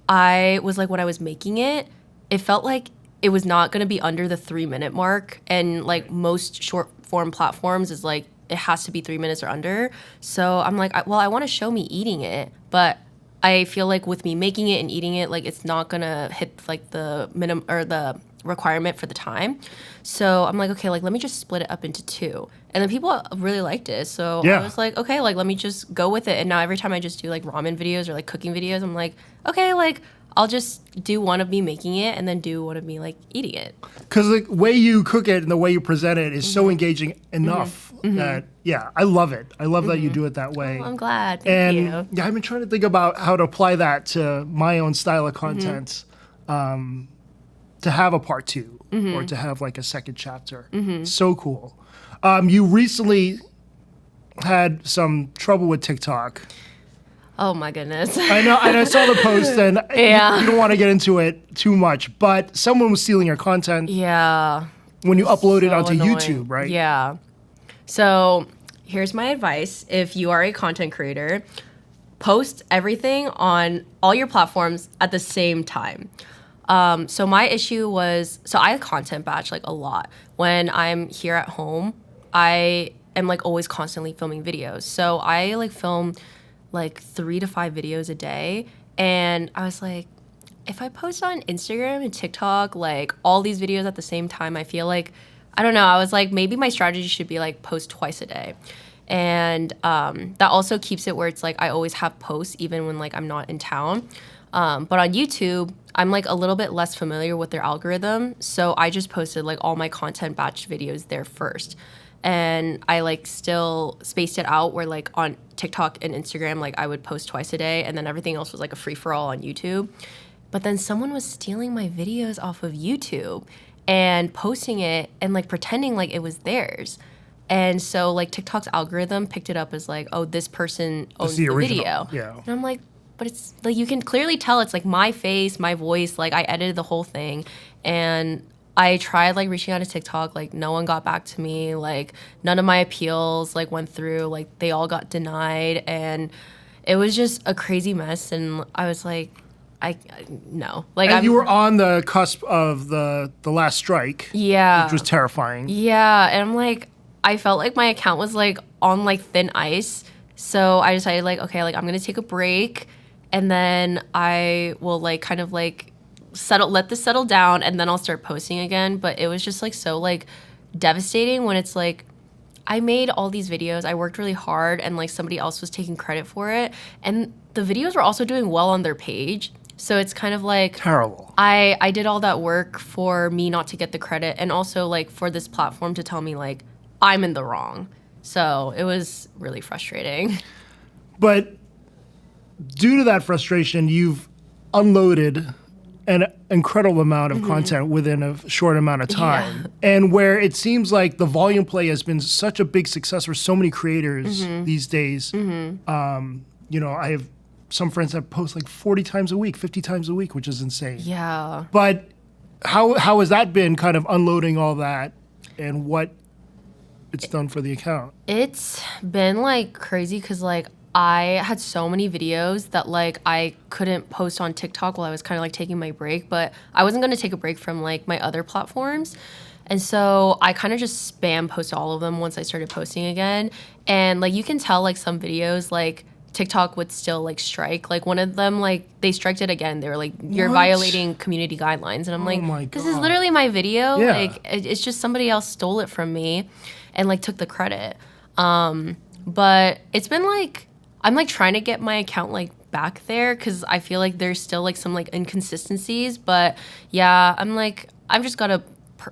I was like when I was making it, it felt like it was not going to be under the 3-minute mark. And like most short form platforms is like it has to be 3 minutes or under. So I'm like, I want to show me eating it, but I feel like with me making it and eating it, like it's not gonna hit like the minimum or the requirement for the time. So I'm like, okay, like let me just split it up into 2. And then people really liked it. So Yeah. I was like, okay, like let me just go with it. And now every time I just do like ramen videos or like cooking videos, I'm like, okay, like I'll just do one of me making it and then do one of me like eating it. Because the way you cook it and the way you present it is so engaging enough that, yeah, I love it. I love that you do it that way. Oh, I'm glad. And Thank you. yeah, I've been trying to think about how to apply that to my own style of content, to have a part 2 or to have like a second chapter. So cool. You recently had some trouble with TikTok. Oh my goodness. I know, and I saw the post, and Yeah. you don't want to get into it too much, but someone was stealing your content Yeah. when you upload it So onto annoying. YouTube, right? Yeah. So here's my advice. If you are a content creator, post everything on all your platforms at the same time. So my issue was, so I content batch like a lot. When I'm here at home, I am like always constantly filming videos. So I like film like 3 to 5 videos a day. And I was like, if I post on Instagram and TikTok, like all these videos at the same time, I feel like, I don't know, I was like, maybe my strategy should be like post twice a day. And that also keeps it where it's like I always have posts even when like I'm not in town. But on YouTube, I'm like a little bit less familiar with their algorithm. So I just posted like all my content batch videos there first. And I like still spaced it out where like on TikTok and Instagram, like I would post twice a day and then everything else was like a free for all on YouTube. But then someone was stealing my videos off of YouTube and posting it and like pretending like it was theirs. And so like TikTok's algorithm picked it up as like, oh, this person owns the original. video. Yeah. And I'm like, but it's like you can clearly tell it's like my face, my voice, like I edited the whole thing. And I tried like reaching out to TikTok, like no one got back to me, like none of my appeals like went through, like they all got denied, and it was just a crazy mess. And I was like, I no, like And you were on the cusp of the last strike, yeah, which was terrifying. yeah, and I'm like, I felt like my account was like on like thin ice, so I decided like, okay, like I'm gonna take a break, and then I will like kind of like let this settle down, and then I'll start posting again. But it was just like so like devastating when it's like I made all these videos, I worked really hard, and like somebody else was taking credit for it, and the videos were also doing well on their page. So it's kind of like Terrible. I did all that work for me not to get the credit, and also like for this platform to tell me like I'm in the wrong. So it was really frustrating. But due to that frustration, you've unloaded an incredible amount of content within a short amount of time. And where it seems like the volume play has been such a big success for so many creators these days. You know, I have some friends that post like 40 times a week, 50 times a week, which is insane. Yeah. But how has that been, kind of unloading all that and what it's done for the account? It's been like crazy because like I had so many videos that like I couldn't post on TikTok while I was kind of like taking my break, but I wasn't going to take a break from like my other platforms. And so I kind of just spam posted all of them once I started posting again. And like you can tell like some videos like TikTok would still like strike. Like one of them, like they striked it again. They were like, you're What? violating community guidelines. And I'm my like, this God. is literally my video. Yeah. Like it's just somebody else stole it from me and like took the credit. But it's been like, I'm like trying to get my account like back there because I feel like there's still like some like inconsistencies. But yeah, I'm like, I've just got to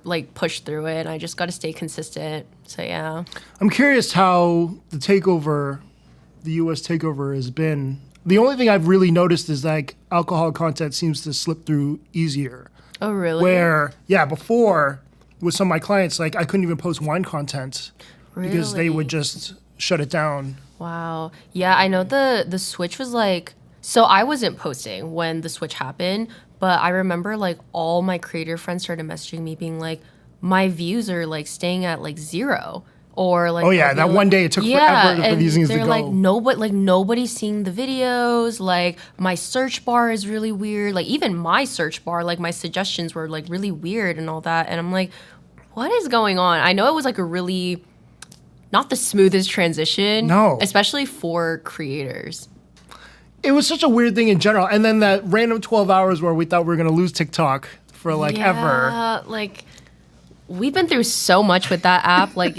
like push through it. And I just got to stay consistent. So yeah. I'm curious how the U.S. takeover has been. The only thing I've really noticed is like alcohol content seems to slip through easier. Oh, really? Where, yeah, before with some of my clients, like I couldn't even post wine content because they would just shut it down. Wow. Yeah, I know the switch was like, so I wasn't posting when the switch happened, but I remember like all my creator friends started messaging me being like, my views are like staying at like 0. Or like, Oh yeah, that one day it took forever for these things to go. Like nobody's seeing the videos. Like my search bar is really weird. Like even my search bar, like my suggestions were like really weird and all that. And I'm like, what is going on? I know it was like a really not the smoothest transition. No. Especially for creators. It was such a weird thing in general. And then that random 12 hours where we thought we were going to lose TikTok for like ever. Yeah, like we've been through so much with that app. Like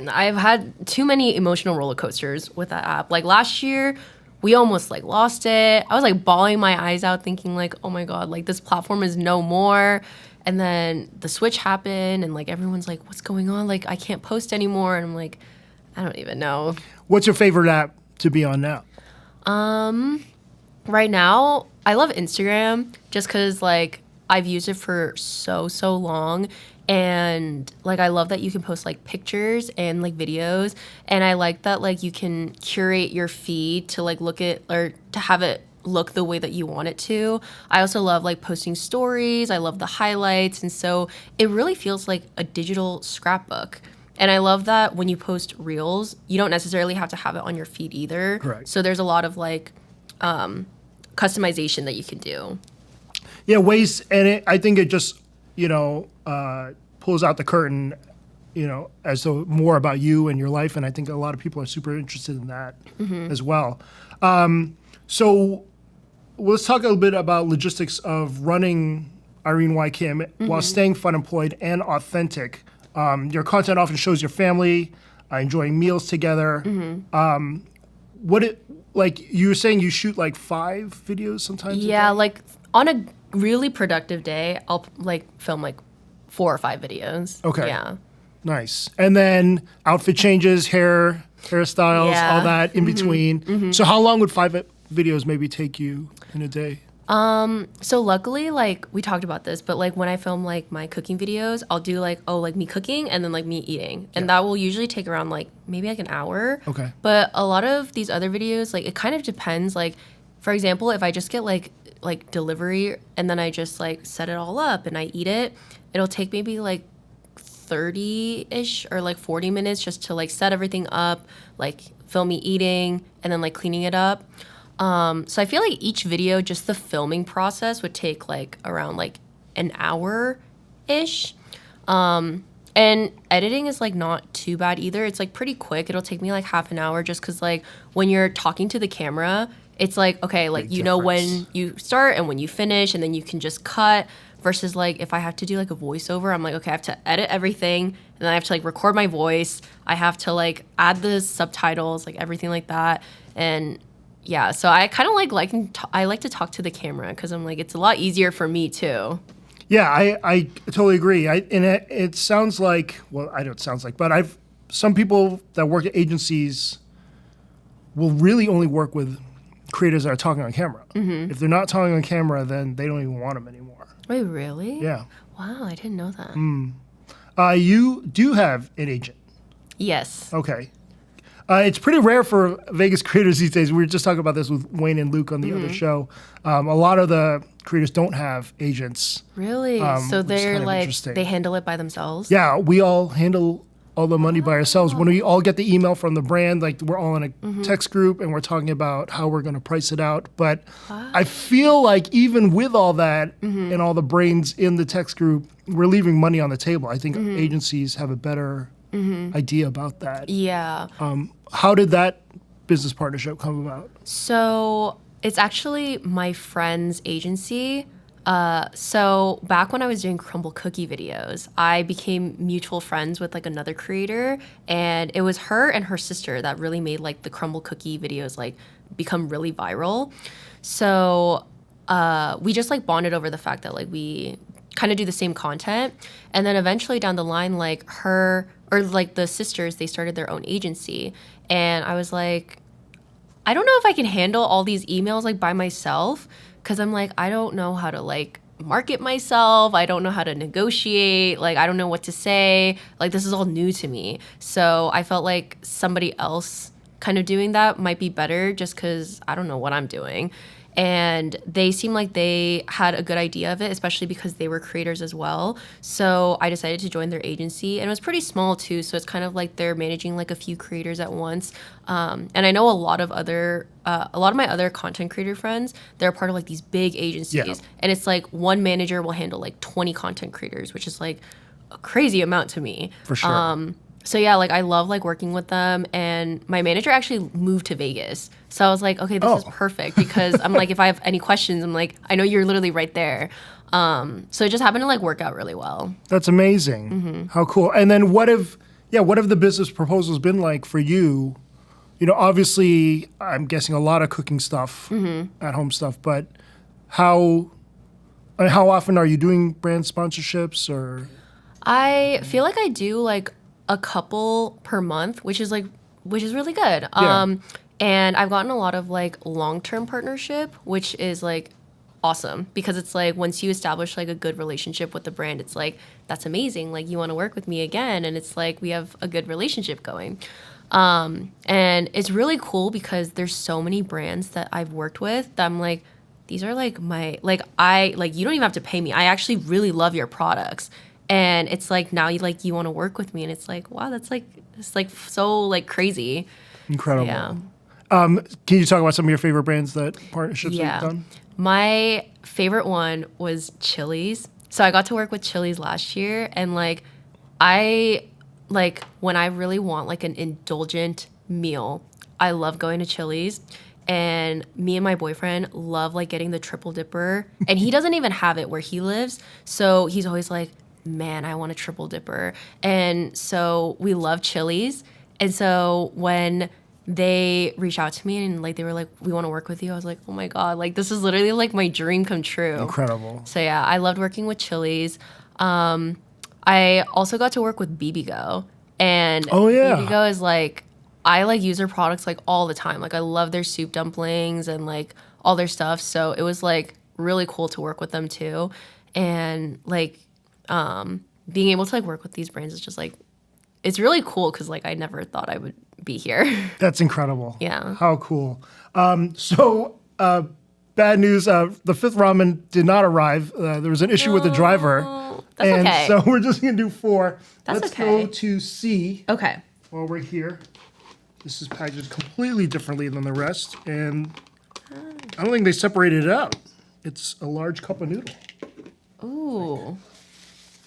I've had too many emotional roller coasters with that app. Like last year, we almost like lost it. I was like bawling my eyes out thinking like, oh my God, like this platform is no more. And then the switch happened and like everyone's like, what's going on? Like I can't post anymore. And I'm like, I don't even know. What's your favorite app to be on now? Right now, I love Instagram just because like I've used it for so long. And like I love that you can post like pictures and like videos, and I like that like you can curate your feed to like look at or to have it look the way that you want it to. I also love like posting stories. I love the highlights, and so it really feels like a digital scrapbook. And I love that when you post reels, you don't necessarily have to have it on your feed either. Correct. So there's a lot of like customization that you can do. Yeah, ways, and I think it just, pulls out the curtain, as to more about you and your life. And I think a lot of people are super interested in that as well. So let's talk a little bit about logistics of running Irene Y Kim while staying Funemployed and authentic. Your content often shows your family enjoying meals together. Like you were saying, you shoot like 5 videos sometimes? Yeah, like on a really productive day, I'll like film like 4 or 5 videos. Okay. Yeah. Nice. And then outfit changes, hairstyles, Yeah. all that in between. So how long would 5 videos maybe take you in a day? So luckily, like we talked about this, but like when I film like my cooking videos, I'll do like, like me cooking and then like me eating. And that will usually take around like maybe like an hour. Okay. But a lot of these other videos, like it kind of depends. Like, for example, if I just get like delivery and then I just like set it all up and I eat it, it'll take maybe like 30-ish or like 40 minutes just to like set everything up, like film me eating and then like cleaning it up. So I feel like each video, just the filming process would take like around like an hour-ish. And editing is like not too bad either. It's like pretty quick. It'll take me like half an hour just because like when you're talking to the camera, it's like, okay, like you know when you start and when you finish and then you can just cut versus like if I have to do like a voiceover, I'm like, okay, I have to edit everything and then I have to like record my voice. I have to like add the subtitles, like everything like that. And yeah, so I kind of I like to talk to the camera because I'm like, it's a lot easier for me too. Yeah, I totally agree. It sounds like, well, I know it sounds like, but some people that work at agencies will really only work with creators that are talking on camera. Mm-hmm. If they're not talking on camera, then they don't even want them anymore. Wait, really? Yeah. Wow, I didn't know that. You do have an agent. Yes. Okay. It's pretty rare for Vegas creators these days. We were just talking about this with Wayne and Luke on the other show. A lot of the creators don't have agents. Really? So they're like, they handle it by themselves? Yeah, we all handle all the money by ourselves. When we all get the email from the brand, like we're all in a text group and we're talking about how we're going to price it out. But I feel like even with all that and all the brains in the text group, we're leaving money on the table. I think agencies have a better idea about that. Yeah. How did that business partnership come about? So it's actually my friend's agency. So back when I was doing crumble cookie videos, I became mutual friends with like another creator, and it was her and her sister that really made like the crumble cookie videos like become really viral. So we just like bonded over the fact that like we kind of do the same content, and then eventually down the line, like her or like the sisters, they started their own agency, and I was like, I don't know if I can handle all these emails like by myself. Because I'm like, I don't know how to like market myself. I don't know how to negotiate. Like, I don't know what to say. Like, this is all new to me. So I felt like somebody else kind of doing that might be better just because I don't know what I'm doing. And they seemed like they had a good idea of it, especially because they were creators as well. So I decided to join their agency, and it was pretty small too. So it's kind of like they're managing like a few creators at once. And I know a lot of my other content creator friends, they're part of like these big agencies, and it's like one manager will handle like 20 content creators, which is like a crazy amount to me. For sure. So yeah, like I love like working with them, and my manager actually moved to Vegas. So I was like, okay, this is perfect because I'm like, if I have any questions, I'm like, I know you're literally right there. So it just happened to like work out really well. That's amazing. How cool. And then what have the business proposals been like for you? You know, obviously I'm guessing a lot of cooking stuff, at home stuff, but how often are you doing brand sponsorships or? I feel like I do like a couple per month, which is really good. And I've gotten a lot of like long-term partnership, which is like awesome because it's like once you establish like a good relationship with the brand, it's like that's amazing. Like you want to work with me again, and it's like we have a good relationship going. And it's really cool because there's so many brands that I've worked with that I'm like, these are like my you don't even have to pay me. I actually really love your products. And it's like now you want to work with me, and it's like, wow, it's like so like crazy. Incredible. Yeah. Can you talk about some of your favorite brands partnerships that you've done? My favorite one was Chili's. So I got to work with Chili's last year, and like when I really want like an indulgent meal, I love going to Chili's. And me and my boyfriend love like getting the triple dipper, and he doesn't even have it where he lives. So he's always like, man, I want a triple dipper. And so we love Chili's. And so when they reached out to me and like they were like, we want to work with you, I was like, oh my God, like this is literally like my dream come true. Incredible. So yeah, I loved working with Chili's. I also got to work with BBGO. And BBGO is like, I like use their products like all the time. Like I love their soup dumplings and like all their stuff. So it was like really cool to work with them too. And like being able to like work with these brands is just like, it's really cool because like I never thought I would be here. That's incredible. Yeah. How cool. Bad news. The fifth ramen did not arrive. There was an issue with the driver. That's and okay. so we're just going to do 4. That's Let's okay. go to C Okay. while we're here. This is packaged completely differently than the rest. And I don't think they separated it out. It's a large cup of noodle. Ooh.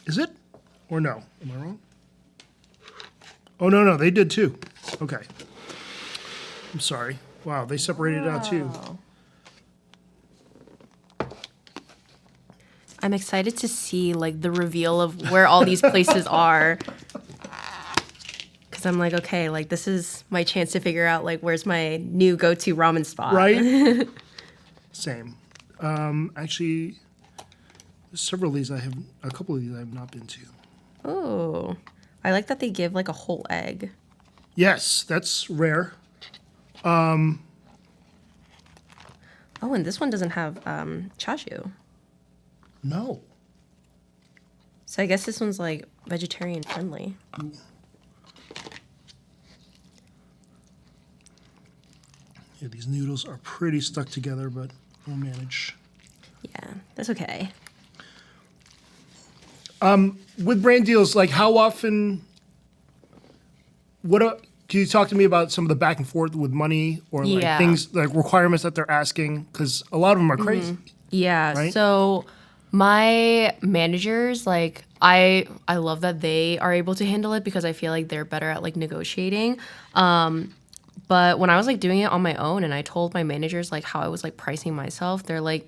Is it? Or no? Am I wrong? Oh, no, they did too. Okay. I'm sorry. Wow, they separated it out too. I'm excited to see like the reveal of where all these places are. Cause I'm like, okay, like this is my chance to figure out like where's my new go-to ramen spot. Right? Same. Actually, several of these a couple of these I have not been to. Oh, I like that they give like a whole egg. Yes, that's rare. Oh, and this one doesn't have chashu. No. So I guess this one's like vegetarian friendly. Yeah, these noodles are pretty stuck together, but we'll manage. Yeah, that's okay. With brand deals, like how often? Can you talk to me about some of the back and forth with money or like Yeah. things like requirements that they're asking? Because a lot of them are crazy. Yeah. Right? So my managers, like I love that they are able to handle it because I feel like they're better at like negotiating. But when I was like doing it on my own and I told my managers like how I was like pricing myself, they're like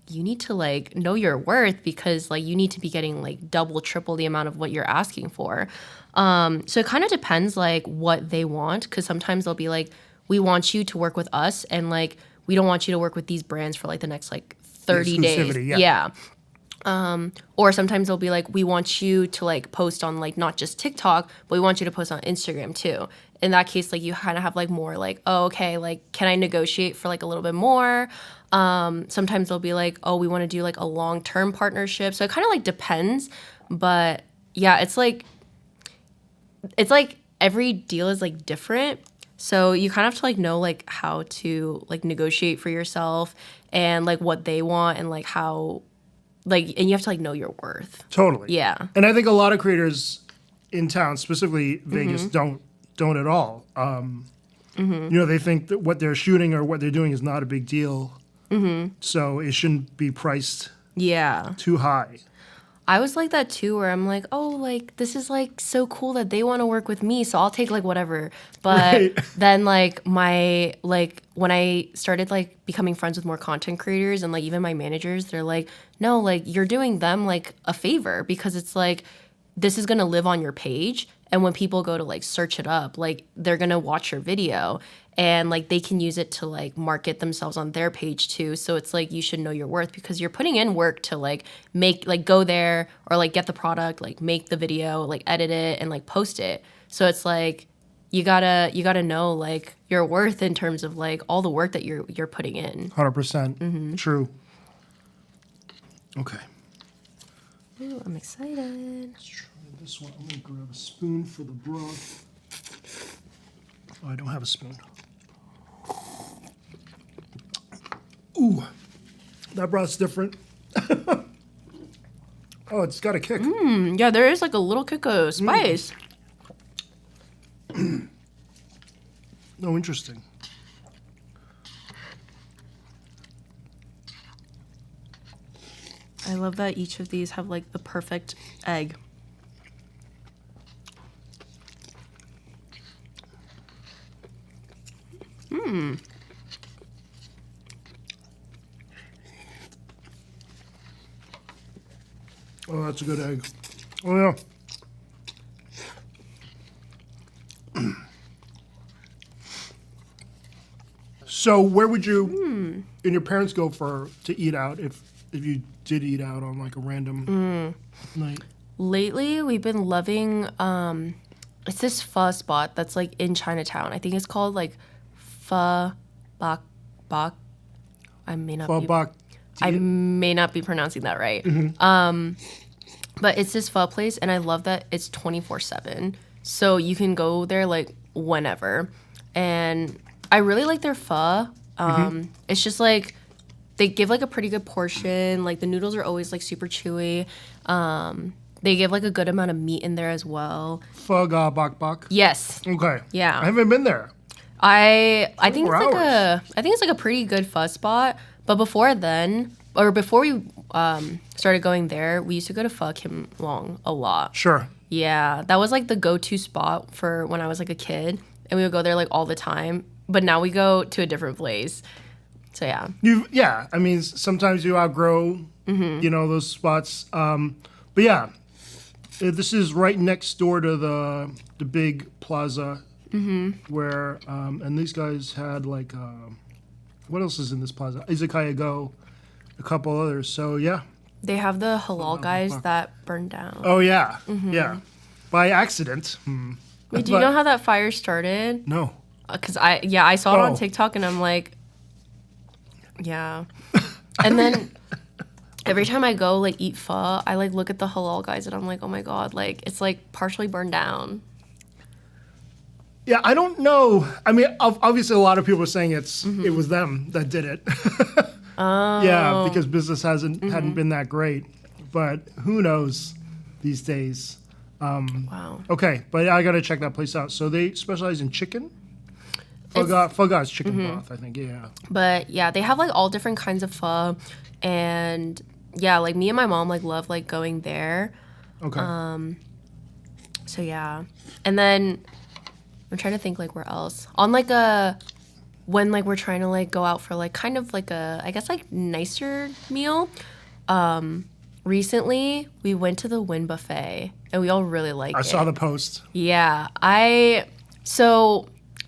you need to like know your worth because like you need to be getting like double, triple the amount of what you're asking for. So it kind of depends like what they want because sometimes they'll be like, we want you to work with us and like we don't want you to work with these brands for like the next like 30 days. Exclusivity, yeah. Or sometimes they'll be like, we want you to like post on like not just TikTok, but we want you to post on Instagram too. In that case, like you kind of have like more like, oh, okay, like can I negotiate for like a little bit more? Sometimes they'll be like, oh, we want to do like a long-term partnership. So it kind of like depends. But yeah, it's like every deal is like different. So you kind of have to like know like how to like negotiate for yourself and like what they want and like how like and you have to like know your worth. Totally. Yeah. And I think a lot of creators in town, specifically Vegas, don't at all. You know, they think that what they're shooting or what they're doing is not a big deal. So it shouldn't be priced Yeah. too high. I was like that too, where I'm like, oh, like this is like so cool that they want to work with me, so I'll take like whatever. But Right. then like my like when I started like becoming friends with more content creators and like even my managers, they're like, no, like you're doing them like a favor because it's like this is gonna live on your page, and when people go to like search it up, like they're gonna watch your video. And like they can use it to like market themselves on their page too. So it's like you should know your worth because you're putting in work to like make like go there or like get the product, like make the video, like edit it and like post it. So it's like you gotta know like your worth in terms of like all the work that you're putting in. 100%. True. Okay. Ooh, I'm excited. Let's try this one. I'm going to grab a spoon for the broth. Oh, I don't have a spoon. Ooh, that broth's different. Oh, it's got a kick. Yeah, there is like a little kick of spice. Oh, interesting. I love that each of these have like the perfect egg. Oh, that's a good egg. Oh, yeah. So, where would you and your parents go to eat out if you did eat out on like a random night? Lately, we've been loving it's this pho spot that's like in Chinatown. I think it's called like Pho Bak Bak. I may not Pho be bak I may not be pronouncing that right. But it's this pho place, and I love that it's 24/7. So you can go there like whenever. And I really like their pho. It's just like they give like a pretty good portion. Like the noodles are always like super chewy. They give like a good amount of meat in there as well. Pho ga bak bak? Yes. Okay. Yeah. I haven't been there. I think it's 24 like a pretty good pho spot. But before then, or before we started going there, we used to go to Pho Kim Long a lot. Sure. Yeah, that was like the go-to spot for when I was like a kid, and we would go there like all the time. But now we go to a different place. So yeah. Yeah. I mean, sometimes you outgrow, those spots. But yeah, this is right next door to the big plaza, where and these guys had like what else is in this plaza? Izakaya Go, a couple others. So yeah. They have the halal guys that burned down. Oh yeah, yeah, by accident. Wait, do you know how that fire started? No. Because I saw it on Oh. TikTok, and I'm like, yeah. And then every time I go like eat pho, I like look at the halal guys, and I'm like, oh my god, like it's like partially burned down. Yeah, I don't know. I mean, obviously, a lot of people are saying it was them that did it. Yeah, because business hadn't been that great, but who knows these days. Wow. Okay, but I gotta check that place out. So they specialize in chicken. Pho ga is chicken broth, I think. Yeah. But yeah, they have like all different kinds of pho, and yeah, like me and my mom like love like going there. Okay. So yeah, and then I'm trying to think like where else on like when like we're trying to like go out for like kind of like a I guess like nicer meal. Recently we went to the Win Buffet and we all really liked it. I saw the post. Yeah, I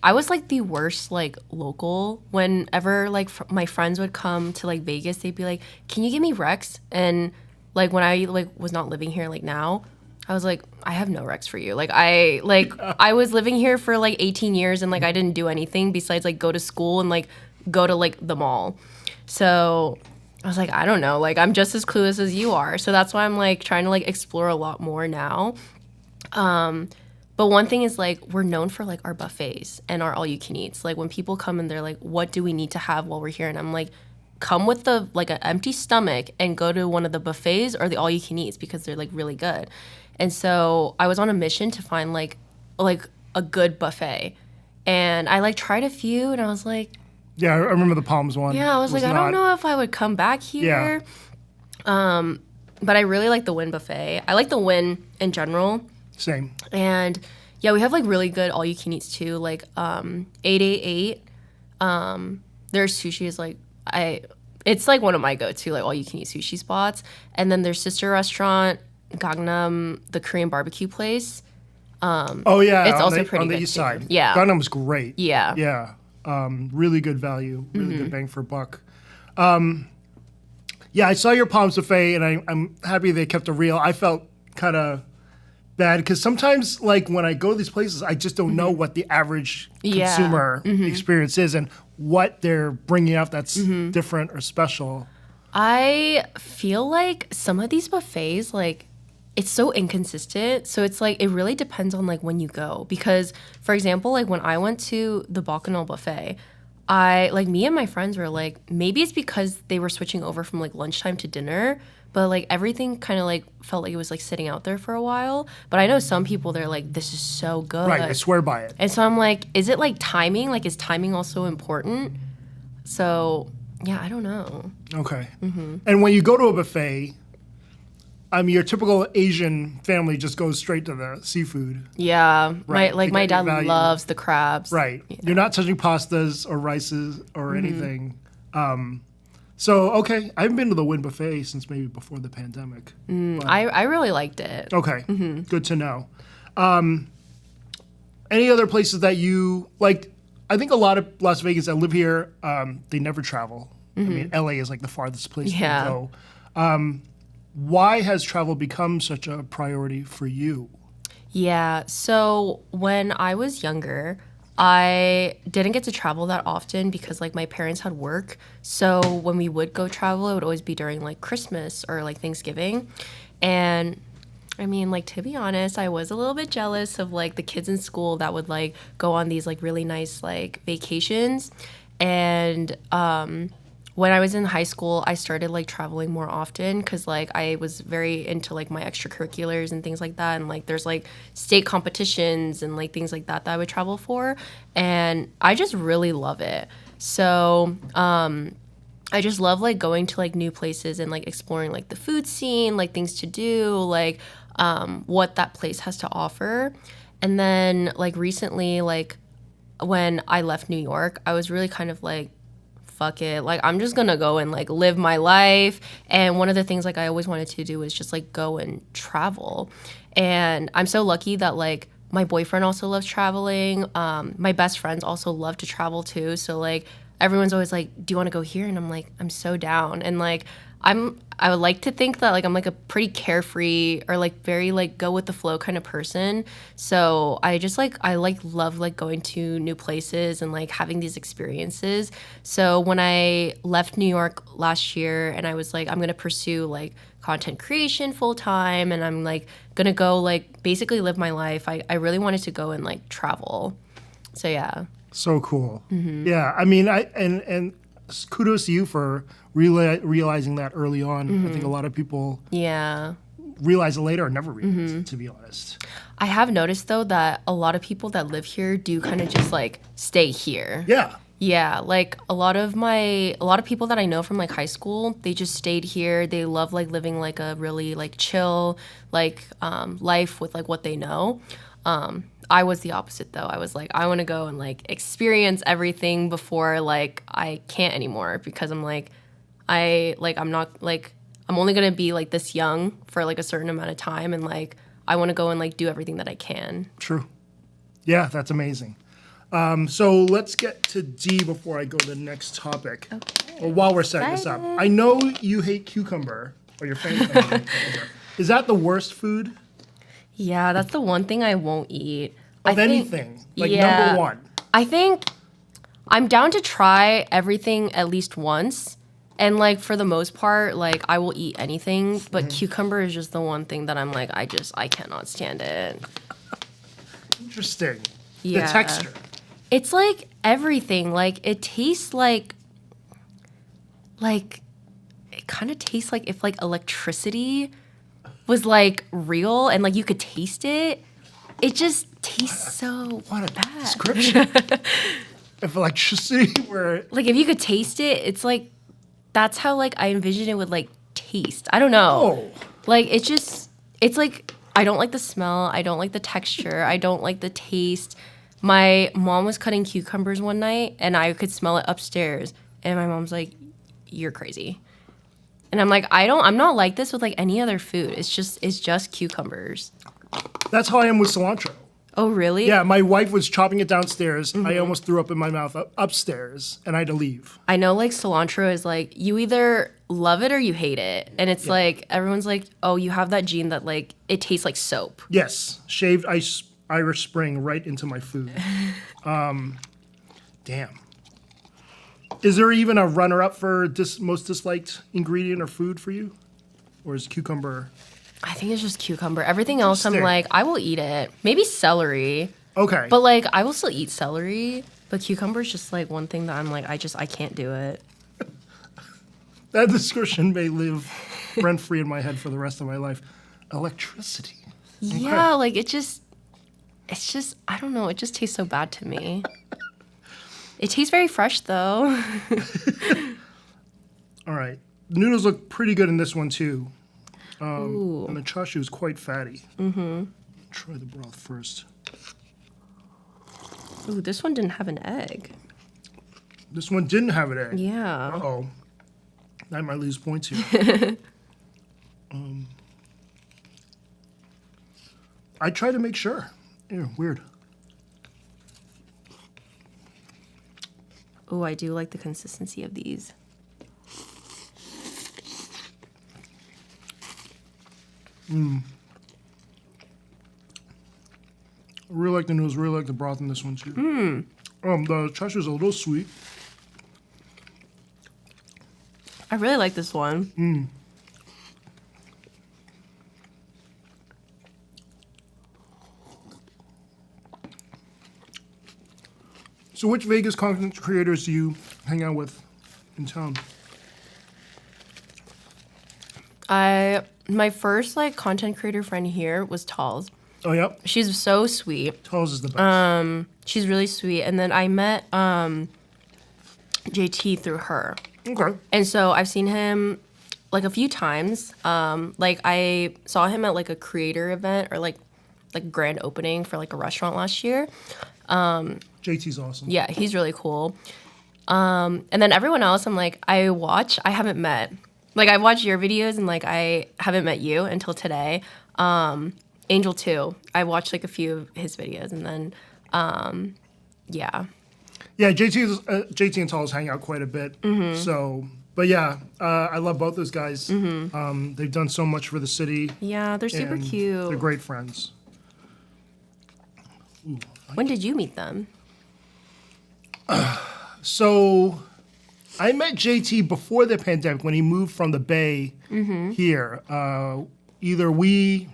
was like the worst like local. Whenever like my friends would come to like Vegas, they'd be like, "Can you give me Rex?" And like when I like was not living here like now, I was like, I have no Rex for you. Like I was living here for like 18 years and like I didn't do anything besides like go to school and like go to like the mall. So I was like, I don't know, like I'm just as clueless as you are. So that's why I'm like trying to like explore a lot more now. But one thing is like we're known for like our buffets and our all you can eats. Like when people come and they're like, what do we need to have while we're here? And I'm like, come with the like an empty stomach and go to one of the buffets or the all you can eats because they're like really good. And so I was on a mission to find like a good buffet. And I like tried a few and I was like, Yeah, I remember the Palms one. yeah, I was like, I don't know if I would come back here. But I really like the Win Buffet. I like the Win in general. Same. And yeah, we have like really good all you can eats too. Like 888. Their sushi is like it's like one of my go-to like all you can eat sushi spots. And then their sister restaurant, Gangnam, the Korean barbecue place. Oh yeah, it's also pretty on the good east too. side. Yeah. Gangnam was great. Yeah. Yeah. Really good value, really good bang for buck. Yeah, I saw your Palms Buffet, and I'm happy they kept it real. I felt kind of bad because sometimes, like when I go to these places, I just don't know what the average consumer experience is and what they're bringing out that's different or special. I feel like some of these buffets, like, it's so inconsistent. So it's like, it really depends on like when you go. Because, for example, like when I went to the Bacchanal buffet, me and my friends were like, maybe it's because they were switching over from like lunchtime to dinner, but like everything kind of like felt like it was like sitting out there for a while. But I know some people, they're like, this is so good. Right, I swear by it. And so I'm like, is it like timing? Like, is timing also important? So, yeah, I don't know. Okay. And when you go to a buffet, I mean, your typical Asian family just goes straight to the seafood. Yeah, Right, my they dad get value. loves the crabs. Right. Yeah. You're not touching pastas or rices or anything. So, okay. I haven't been to the Win Buffet since maybe before the pandemic. I really liked it. Okay. Good to know. Any other places that you, like, I think a lot of Las Vegas that live here, they never travel. I mean, LA is like the farthest place Yeah. to go. Why has travel become such a priority for you? Yeah, so when I was younger, I didn't get to travel that often because like my parents had work. So when we would go travel, it would always be during like Christmas or like Thanksgiving. And I mean, like, to be honest, I was a little bit jealous of like the kids in school that would like go on these like really nice like vacations. And when I was in high school, I started like traveling more often because like I was very into like my extracurriculars and things like that. And like there's like state competitions and like things like that I would travel for. And I just really love it. So, I just love like going to like new places and like exploring like the food scene, like things to do, like what that place has to offer. And then like recently, like when I left New York, I was really kind of like, fuck it, like I'm just gonna go and like live my life. And one of the things like I always wanted to do was just like go and travel. And I'm so lucky that like my boyfriend also loves traveling. My best friends also love to travel too. So like everyone's always like, do you want to go here? And I'm like, I'm so down. And like I would like to think that like I'm like a pretty carefree or like very like go with the flow kind of person. So I just like I like love like going to new places and like having these experiences. So when I left New York last year and I was like I'm going to pursue like content creation full time and I'm like going to go like basically live my life. I really wanted to go and like travel. So yeah. So cool. Yeah, I mean, and kudos to you for realizing that early on. I think a lot of people Yeah. realize it later or never realize it, to be honest. I have noticed though that a lot of people that live here do kind of just like stay here. Yeah. Yeah, like a lot of people that I know from like high school, they just stayed here. They love like living like a really like chill like life with like what they know. I was the opposite though. I was like I want to go and like experience everything before like I can't anymore because I'm like I'm not like I'm only going to be like this young for like a certain amount of time and like I want to go and like do everything that I can. True. Yeah, that's amazing. So let's get to D before I go to the next topic. Okay. Or while we're setting this up. I know you hate cucumber, or your family hates cucumber. Is that the worst food? Yeah, that's the one thing I won't eat. Of anything? Like number one? I think I'm down to try everything at least once. And like for the most part, like I will eat anything, but cucumber is just the one thing that I'm like, I cannot stand it. Interesting. Yeah. The texture. It's like everything. Like it tastes like it kind of tastes like if like electricity was like real and like you could taste it. It just tastes so What a bad. description. If electricity were... Like if you could taste it, it's like that's how like I envision it would like taste. I don't know. Oh. Like it's like I don't like the smell, I don't like the texture, I don't like the taste. My mom was cutting cucumbers one night and I could smell it upstairs and my mom's like, "You're crazy." And I'm like, I'm not like this with like any other food. It's just cucumbers. That's how I am with cilantro. Oh, really? Yeah, my wife was chopping it downstairs. I almost threw up in my mouth upstairs, and I had to leave. I know like cilantro is like you either love it or you hate it. And it's like everyone's like, "Oh, you have that gene that like it tastes like soap." Yes, shaved Irish Spring right into my food. Damn. Is there even a runner-up for most disliked ingredient or food for you? Or is cucumber... I think it's just cucumber. Everything else I'm Interesting. like, I will eat it. Maybe celery. Okay. But like I will still eat celery. But cucumber is just like one thing that I'm like, I can't do it. That description may live rent-free in my head for the rest of my life. Electricity. Yeah, like it's just I don't know, it just tastes so bad to me. It tastes very fresh though. All right. Noodles look pretty good in this one too. Ooh. And the chashu is quite fatty. Try the broth first. Ooh, this one didn't have an egg. This one didn't have an egg. Yeah. Uh-oh. I might lose points here. I try to make sure. Ew, weird. Ooh, I do like the consistency of these. Really like the noodles. Really like the broth in this one too. The chashu's a little sweet. I really like this one. So which Vegas content creators do you hang out with in town? My first like content creator friend here was Talls. Oh, yep. She's so sweet. Talls is the best. She's really sweet. And then I met JT through her. Okay. And so I've seen him like a few times. Like I saw him at like a creator event or like grand opening for like a restaurant last year. JT's awesome. Yeah, he's really cool. And then everyone else I haven't met. Like I watch your videos and like I haven't met you until today. Angel too. I watched like a few of his videos and then yeah. Yeah, JT and Talls hang out quite a bit. So, but yeah, I love both those guys. They've done so much for the city. Yeah, they're super and cute. They're great friends. When did you meet them? So, I met JT before the pandemic when he moved from the Bay here. Either we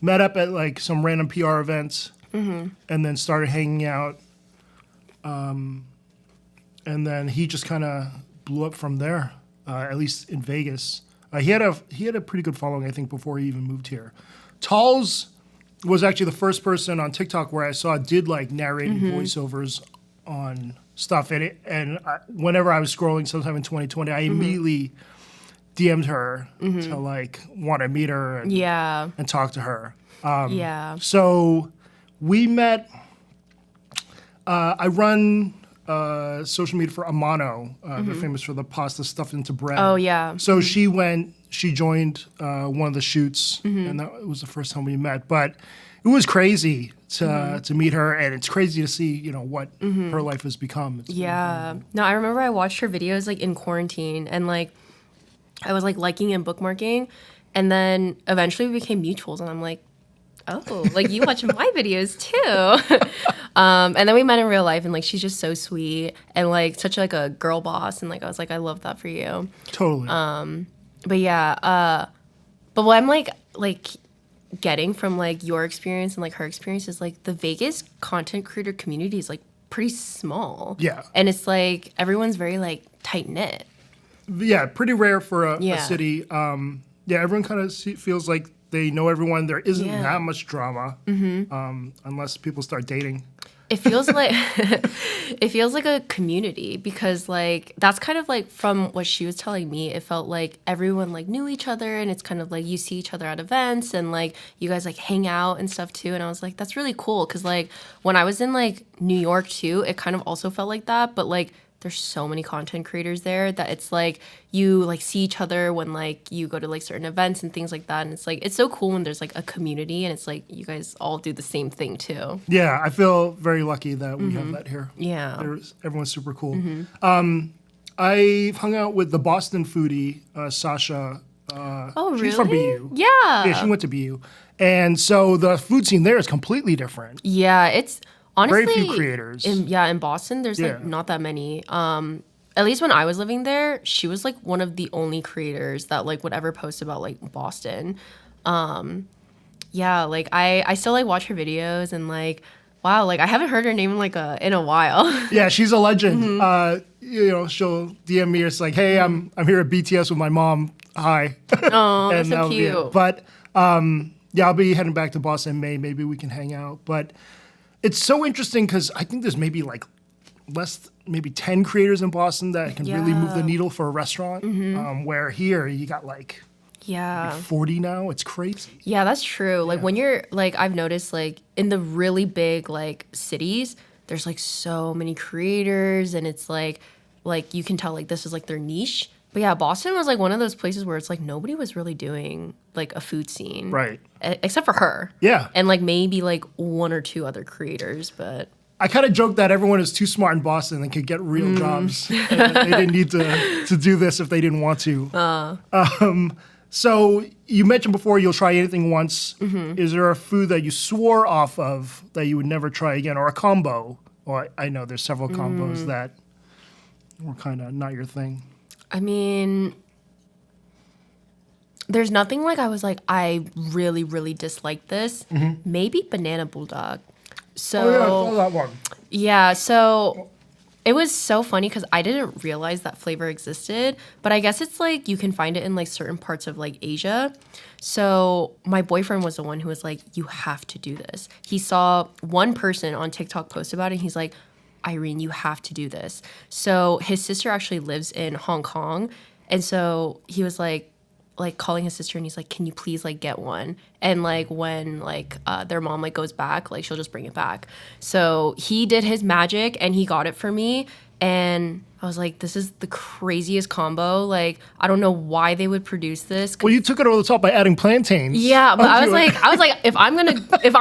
met up at like some random PR events and then started hanging out. And then he just kind of blew up from there, at least in Vegas. He had a pretty good following, I think, before he even moved here. Talls was actually the first person on TikTok where I saw did like narrating voiceovers on stuff. And whenever I was scrolling sometime in 2020, I immediately DM'd her to like want to meet her and talk to her. So we met. I run social media for Amano. They're famous for the pasta stuffed into bread. Oh, yeah. So she joined one of the shoots, and that was the first time we met. But it was crazy to meet her, and it's crazy to see, what her life has become. It's No, I remember I watched her videos like in quarantine, and like I was like liking and bookmarking, and then eventually we became mutuals, and I'm like, oh, like you watch my videos too. And then we met in real life, and like she's just so sweet and like such like a girl boss, and like I was like, I love that for you. Totally. But yeah, but what I'm like getting from like your experience and like her experience is like the Vegas content creator community is like pretty small. Yeah. And it's like everyone's very like tight knit. Yeah, pretty rare for a city. Everyone kind of feels like they know everyone. There isn't that much drama unless people start dating. It feels like a community because like that's kind of like from what she was telling me, it felt like everyone like knew each other, and it's kind of like you see each other at events and like you guys like hang out and stuff too. And I was like, that's really cool because like when I was in like New York too, it kind of also felt like that, but like there's so many content creators there that it's like you like see each other when like you go to like certain events and things like that, and it's like it's so cool when there's like a community and it's like you guys all do the same thing too. Yeah, I feel very lucky that we have that here. Yeah, everyone's super cool. I've hung out with the Boston foodie Oh, Sasha. really? She's from BU. Yeah, she went to BU, and so the food scene there is completely different. Yeah, it's honestly very few creators. In Boston, there's like not that many. At least when I was living there, she was like one of the only creators that like would ever post about like Boston. Like I still like watch her videos and like wow, like I haven't heard her name in a while. Yeah, she's a legend. She'll DM me. It's like, hey, I'm here at BTS with my mom. Hi. Oh, that's so cute. But I'll be heading back to Boston in May. Maybe we can hang out. But it's so interesting because I think there's maybe like maybe 10 creators in Boston that can really move the needle for a restaurant. Where here you got like 40 now. It's crazy. Yeah, that's true. Like when you're like I've noticed like in the really big like cities, there's like so many creators and it's like you can tell like this is like their niche. But yeah, Boston was like one of those places where it's like nobody was really doing like a food scene. Right. Except for her. Yeah. And like maybe like one or two other creators, but I kind of joke that everyone is too smart in Boston and could get real jobs. And they didn't need to do this if they didn't want to. So you mentioned before you'll try anything once. Is there a food that you swore off of that you would never try again, or a combo? Or I know there's several combos that were kind of not your thing. I mean, there's nothing like I was like, I really, really disliked this. Maybe banana bulldog. So Oh yeah, I saw that one. yeah, so it was so funny because I didn't realize that flavor existed, but I guess it's like you can find it in like certain parts of like Asia. So my boyfriend was the one who was like, you have to do this. He saw one person on TikTok post about it. And he's like, Irene, you have to do this. So his sister actually lives in Hong Kong. And so he was like calling his sister and he's like, can you please like get one? And like when like their mom like goes back, like she'll just bring it back. So he did his magic and he got it for me. And I was like, this is the craziest combo. Like, I don't know why they would produce this. Well, you took it over the top by adding plantains. Yeah, but I was onto it. like, if I'm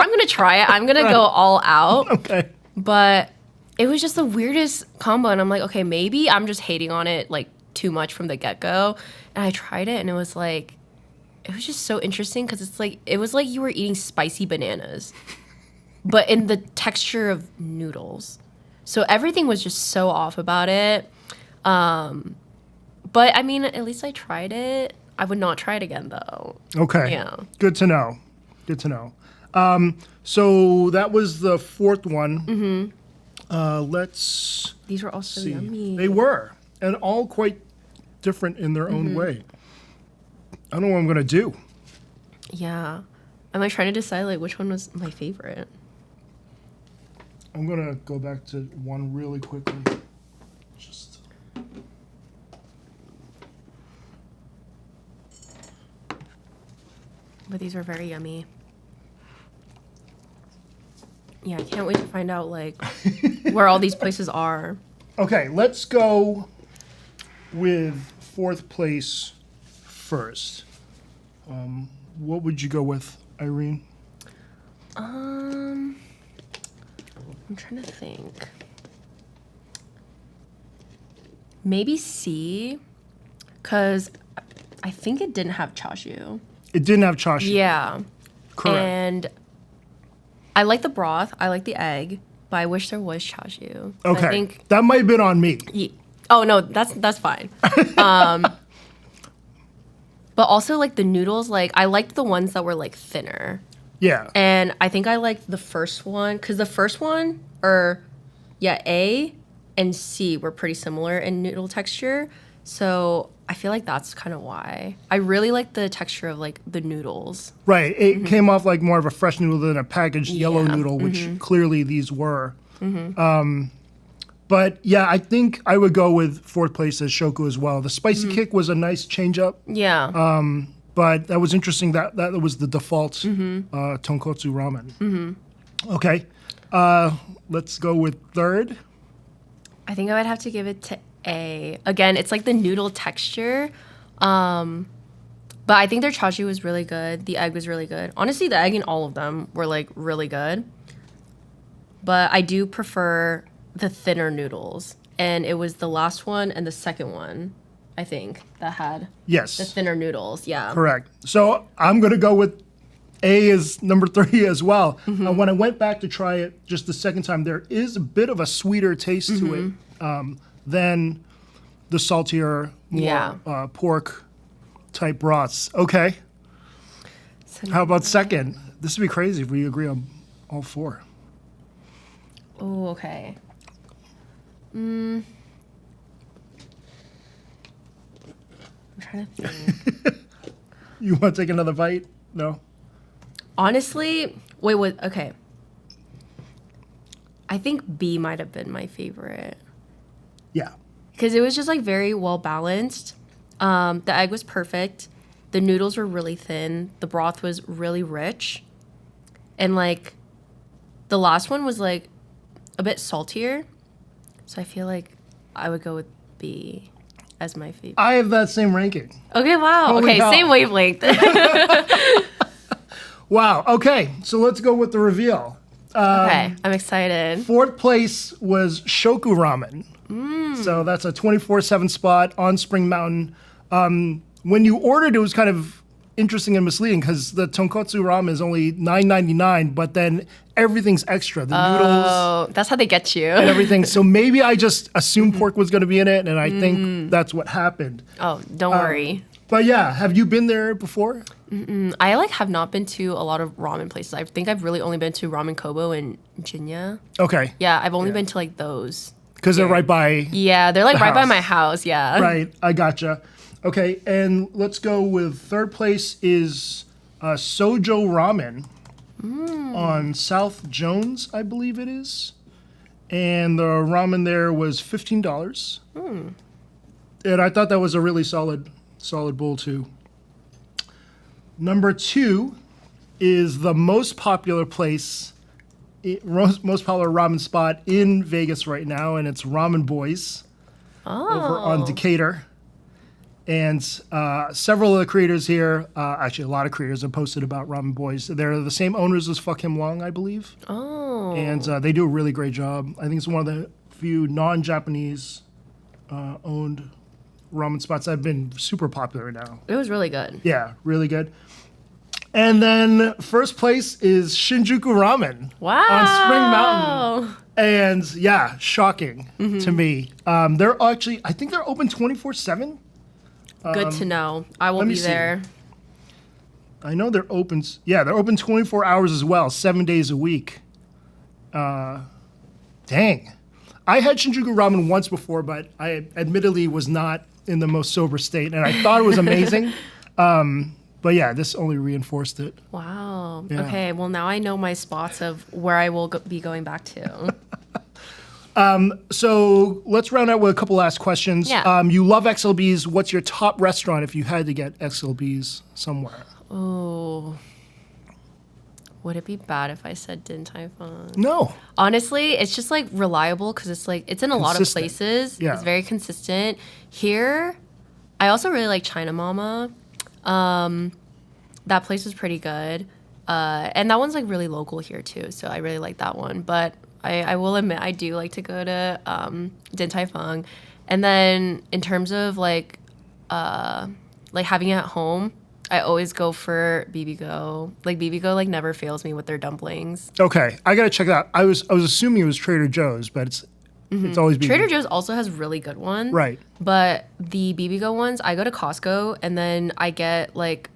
gonna try it, I'm gonna go all out. Okay. But it was just the weirdest combo, and I'm like, okay, maybe I'm just hating on it like too much from the get-go. And I tried it and it was just so interesting because it was like you were eating spicy bananas, but in the texture of noodles. So everything was just so off about it. But I mean, at least I tried it. I would not try it again though. Okay. Yeah. Good to know. Good to know. So that was the fourth one. Let's These were also see. yummy. They were, and all quite different in their own way. I don't know what I'm gonna do. Yeah. I'm like trying to decide like which one was my favorite. I'm gonna go back to one really quickly. Just But these were very yummy. Yeah, I can't wait to find out like where all these places are. okay. Let's go with fourth place first. What would you go with, Irene? I'm trying to think. Maybe C, because I think it didn't have chashu. It didn't have chashu. Yeah. Correct. And I like the broth. I like the egg, but I wish there was chashu. Okay. I think. That might have been on me. Oh no, that's fine. But also like the noodles, like I liked the ones that were like thinner. Yeah. And I think I liked the first one because the first one, A and C were pretty similar in noodle texture. So I feel like that's kind of why. I really like the texture of like the noodles. Right. It came off like more of a fresh noodle than a packaged yellow Yeah. noodle, which clearly these were. But yeah, I think I would go with fourth place as Shoku as well. The spicy kick was a nice change up, Yeah. but that was interesting that was the default tonkotsu ramen. Okay. Let's go with third. I think I would have to give it to A. Again, it's like the noodle texture. But I think their chashu was really good. The egg was really good. Honestly, the egg in all of them were like really good. But I do prefer the thinner noodles. And it was the last one and the second one, I think, that had the Yes. thinner noodles. Yeah. Correct. So I'm going to go with A as number 3 as well. When I went back to try it just the second time, there is a bit of a sweeter taste to it than the saltier, more pork type broths. Okay. So How about second? This would be crazy if we agree on all 4. Oh, okay. I'm trying to think. You want to take another bite? No? Honestly, wait, okay. I think B might have been my favorite Yeah. because it was just like very well balanced. The egg was perfect. The noodles were really thin. The broth was really rich. And like the last one was like a bit saltier. So I feel like I would go with B as my favorite. I have that same ranking. Okay, wow. Holy Okay, hell. same wavelength. Wow. Okay. So let's go with the reveal. Okay, I'm excited. Fourth place was Shoku Ramen. So that's a 24/7 spot on Spring Mountain. When you ordered, it was kind of interesting and misleading because the tonkotsu ramen is only $9.99, but then everything's extra. The noodles Oh, that's how they get you. and everything. So maybe I just assumed pork was going to be in it, and I think that's what happened. Oh, don't worry. But yeah, have you been there before? I like have not been to a lot of ramen places. I think I've really only been to Ramen Kobo and Jinya. Okay. Yeah, I've only been to like those. Because they're right by. Yeah, they're like The right by house. my house. Yeah. Right, I gotcha. Okay, and let's go with third place is Sojo Ramen on South Jones, I believe it is. And the ramen there was $15. And I thought that was a really solid bowl too. Number 2 is the most popular place, most popular ramen spot in Vegas right now, and it's Ramen Boys over on Decatur. And several of the creators here, actually a lot of creators have posted about Ramen Boys. They're the same owners as Fuck Him Long, I believe. Oh. And they do a really great job. I think it's one of the few non-Japanese owned ramen spots that have been super popular now. It was really good. Yeah, really good. And then first place is Shinjuku Ramen Wow. on Spring Mountain. And yeah, shocking to me. They're actually, I think they're open 24/7. Good to know. I will let me be see. there. I know they're open. Yeah, they're open 24 hours as well, 7 days a week. Dang. I had Shinjuku Ramen once before, but I admittedly was not in the most sober state, and I thought it was amazing. But yeah, this only reinforced it. Wow. Yeah. Okay. Well, now I know my spots of where I will be going back to. So let's round out with a couple last questions. Yeah. You love XLBs. What's your top restaurant if you had to get XLBs somewhere? Oh. Would it be bad if I said Din Tai Fung? No. Honestly, it's just like reliable because it's like it's in a lot of Consistent. places. Yeah. It's very consistent. Here, I also really like China Mama. That place was pretty good. And that one's like really local here too, so I really like that one. But I will admit I do like to go to Din Tai Fung. And then in terms of like having it at home, I always go for BB-Go. Like BB-Go like never fails me with their dumplings. Okay, I gotta check it out. I was assuming it was Trader Joe's, but it's always BB. Trader Joe's also has really good ones. Right. But the BB-Go ones, I go to Costco and then I get like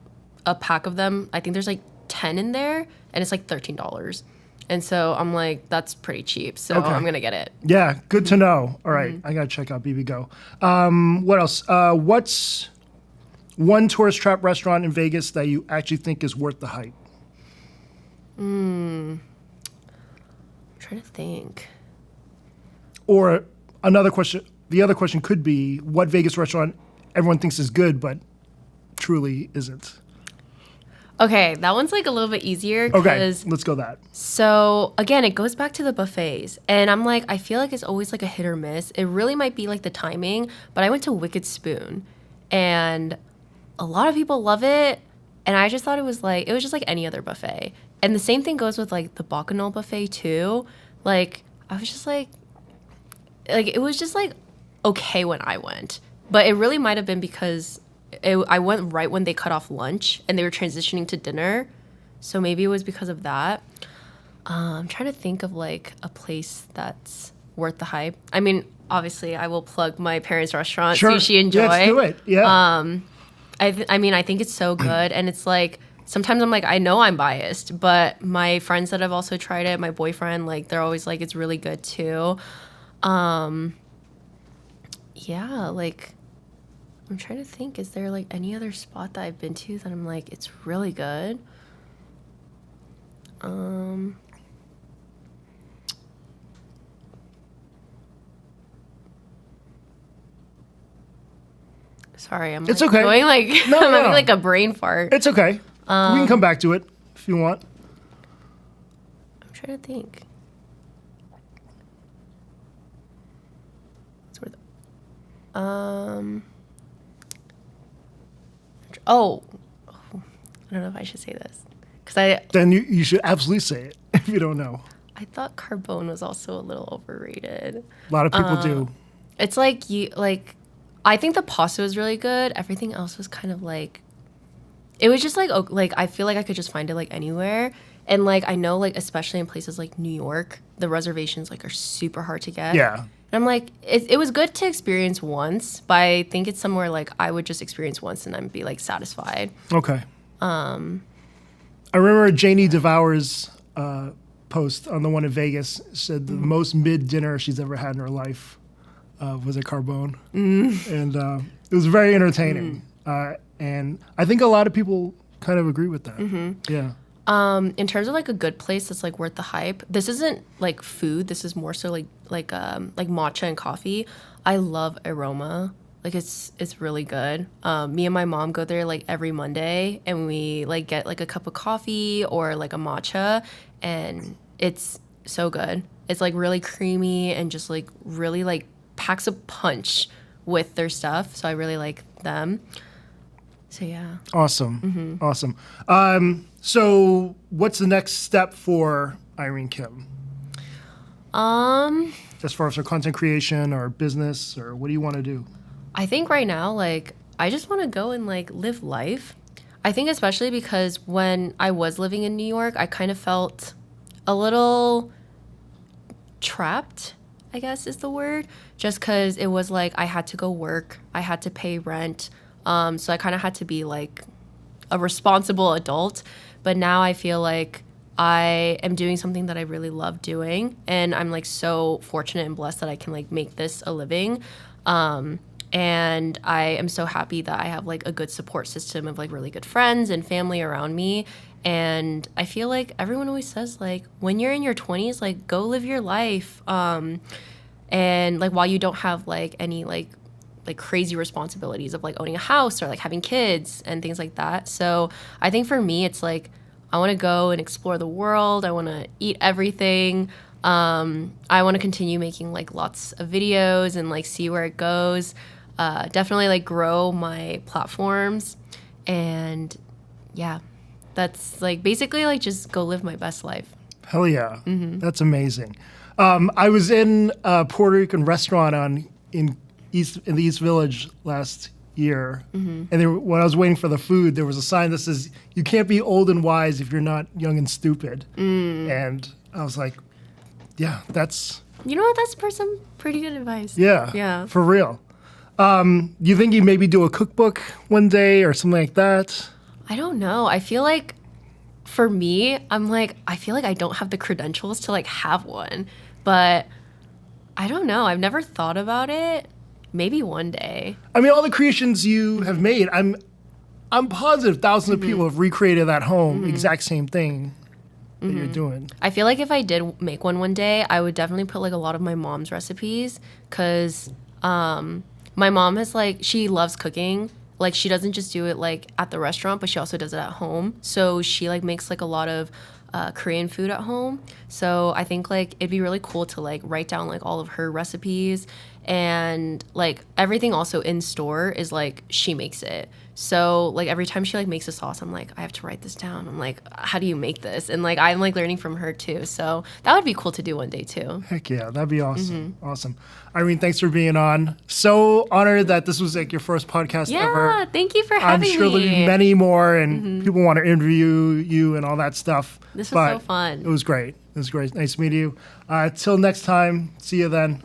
a pack of them. I think there's like 10 in there and it's like $13. And so I'm like, that's pretty cheap. So Okay. I'm going to get it. Yeah, good to know. All right, I gotta check out BB-Go. What else? What's one tourist trap restaurant in Vegas that you actually think is worth the hype? I'm trying to think. Or another question, the other question could be, what Vegas restaurant everyone thinks is good but truly isn't? Okay, that one's like a little bit easier Okay, because let's go that. so again, it goes back to the buffets. And I'm like, I feel like it's always like a hit or miss. It really might be like the timing, but I went to Wicked Spoon and a lot of people love it. And I just thought it was just like any other buffet. And the same thing goes with like the Bacchanal buffet too. Like, I was just like it was just like okay when I went. But it really might have been because I went right when they cut off lunch and they were transitioning to dinner. So maybe it was because of that. I'm trying to think of like a place that's worth the hype. I mean, obviously, I will plug my parents' restaurant, Sure. Sushi and Joy. Yeah, let's do it. Yeah. I mean, I think it's so good. And it's like, sometimes I'm like, I know I'm biased, but my friends that have also tried it, my boyfriend, like, they're always like, it's really good too. Yeah, like, I'm trying to think, is there like any other spot that I've been to that I'm like, it's really good? Sorry, I'm It's like okay. going like No, I'm having no. like a brain fart. It's okay. We can come back to it if you want. I'm trying to think. It's worth. Oh, I don't know if I should say this because Then you should absolutely say it if you don't know. I thought Carbone was also a little overrated. A lot of people do. It's like I think the pasta was really good. Everything else was kind of like it was just like like I feel like I could just find it like anywhere. And like I know like especially in places like New York, the reservations like are super hard to get. Yeah. And I'm like, it was good to experience once, but I think it's somewhere like I would just experience once and then be like satisfied. Okay. I remember Janie DeVour's post on the one in Vegas said the most mid dinner she's ever had in her life was a Carbone, and it was very entertaining. And I think a lot of people kind of agree with that. Yeah. In terms of like a good place that's like worth the hype, this isn't like food. This is more so like matcha and coffee. I love Aroma. Like it's really good. Me and my mom go there like every Monday, and we like get like a cup of coffee or like a matcha, and it's so good. It's like really creamy and just like really like packs a punch with their stuff. So I really like them. So yeah. Awesome. Awesome. So what's the next step for Irene Kim? As far as her content creation or business, or what do you want to do? I think right now, like, I just want to go and like live life. I think especially because when I was living in New York, I kind of felt a little trapped, I guess is the word, just because it was like I had to go work, I had to pay rent. So I kind of had to be like a responsible adult. But now I feel like I am doing something that I really love doing. And I'm like so fortunate and blessed that I can like make this a living. And I am so happy that I have like a good support system of like really good friends and family around me. And I feel like everyone always says like when you're in your 20s, like go live your life. And like while you don't have like any like crazy responsibilities of like owning a house or like having kids and things like that. So I think for me, it's like I want to go and explore the world. I want to eat everything. I want to continue making like lots of videos and like see where it goes. Definitely like grow my platforms. And yeah, that's like basically like just go live my best life. Hell yeah. That's amazing. I was in a Puerto Rican restaurant in the East Village last year, and when I was waiting for the food, there was a sign that says, "You can't be old and wise if you're not young and stupid." And I was like, "Yeah, that's." You know what? That's some pretty good advice. Yeah, for real. You think you maybe do a cookbook one day or something like that? I don't know. I feel like for me, I feel like I don't have the credentials to like have one, but I don't know. I've never thought about it. Maybe one day. I mean, all the creations you have made, I'm positive thousands of people have recreated at home, exact same thing that you're doing. I feel like if I did make one day, I would definitely put like a lot of my mom's recipes, because my mom has like, she loves cooking. Like she doesn't just do it like at the restaurant, but she also does it at home. So she like makes like a lot of Korean food at home. So I think like it'd be really cool to like write down like all of her recipes, and like everything also in store is like she makes it. So like every time she like makes a sauce, I'm like, I have to write this down. I'm like, how do you make this? And like I'm like learning from her too. So that would be cool to do one day too. Heck yeah, that'd be awesome. Awesome. Irene, thanks for being on. So honored that this was like your first podcast ever. Yeah, thank you for having me. I'm sure there'll be many more, and people want to interview you and all that stuff. This was so fun. It was great. It was great. Nice to meet you. Till next time. See you then.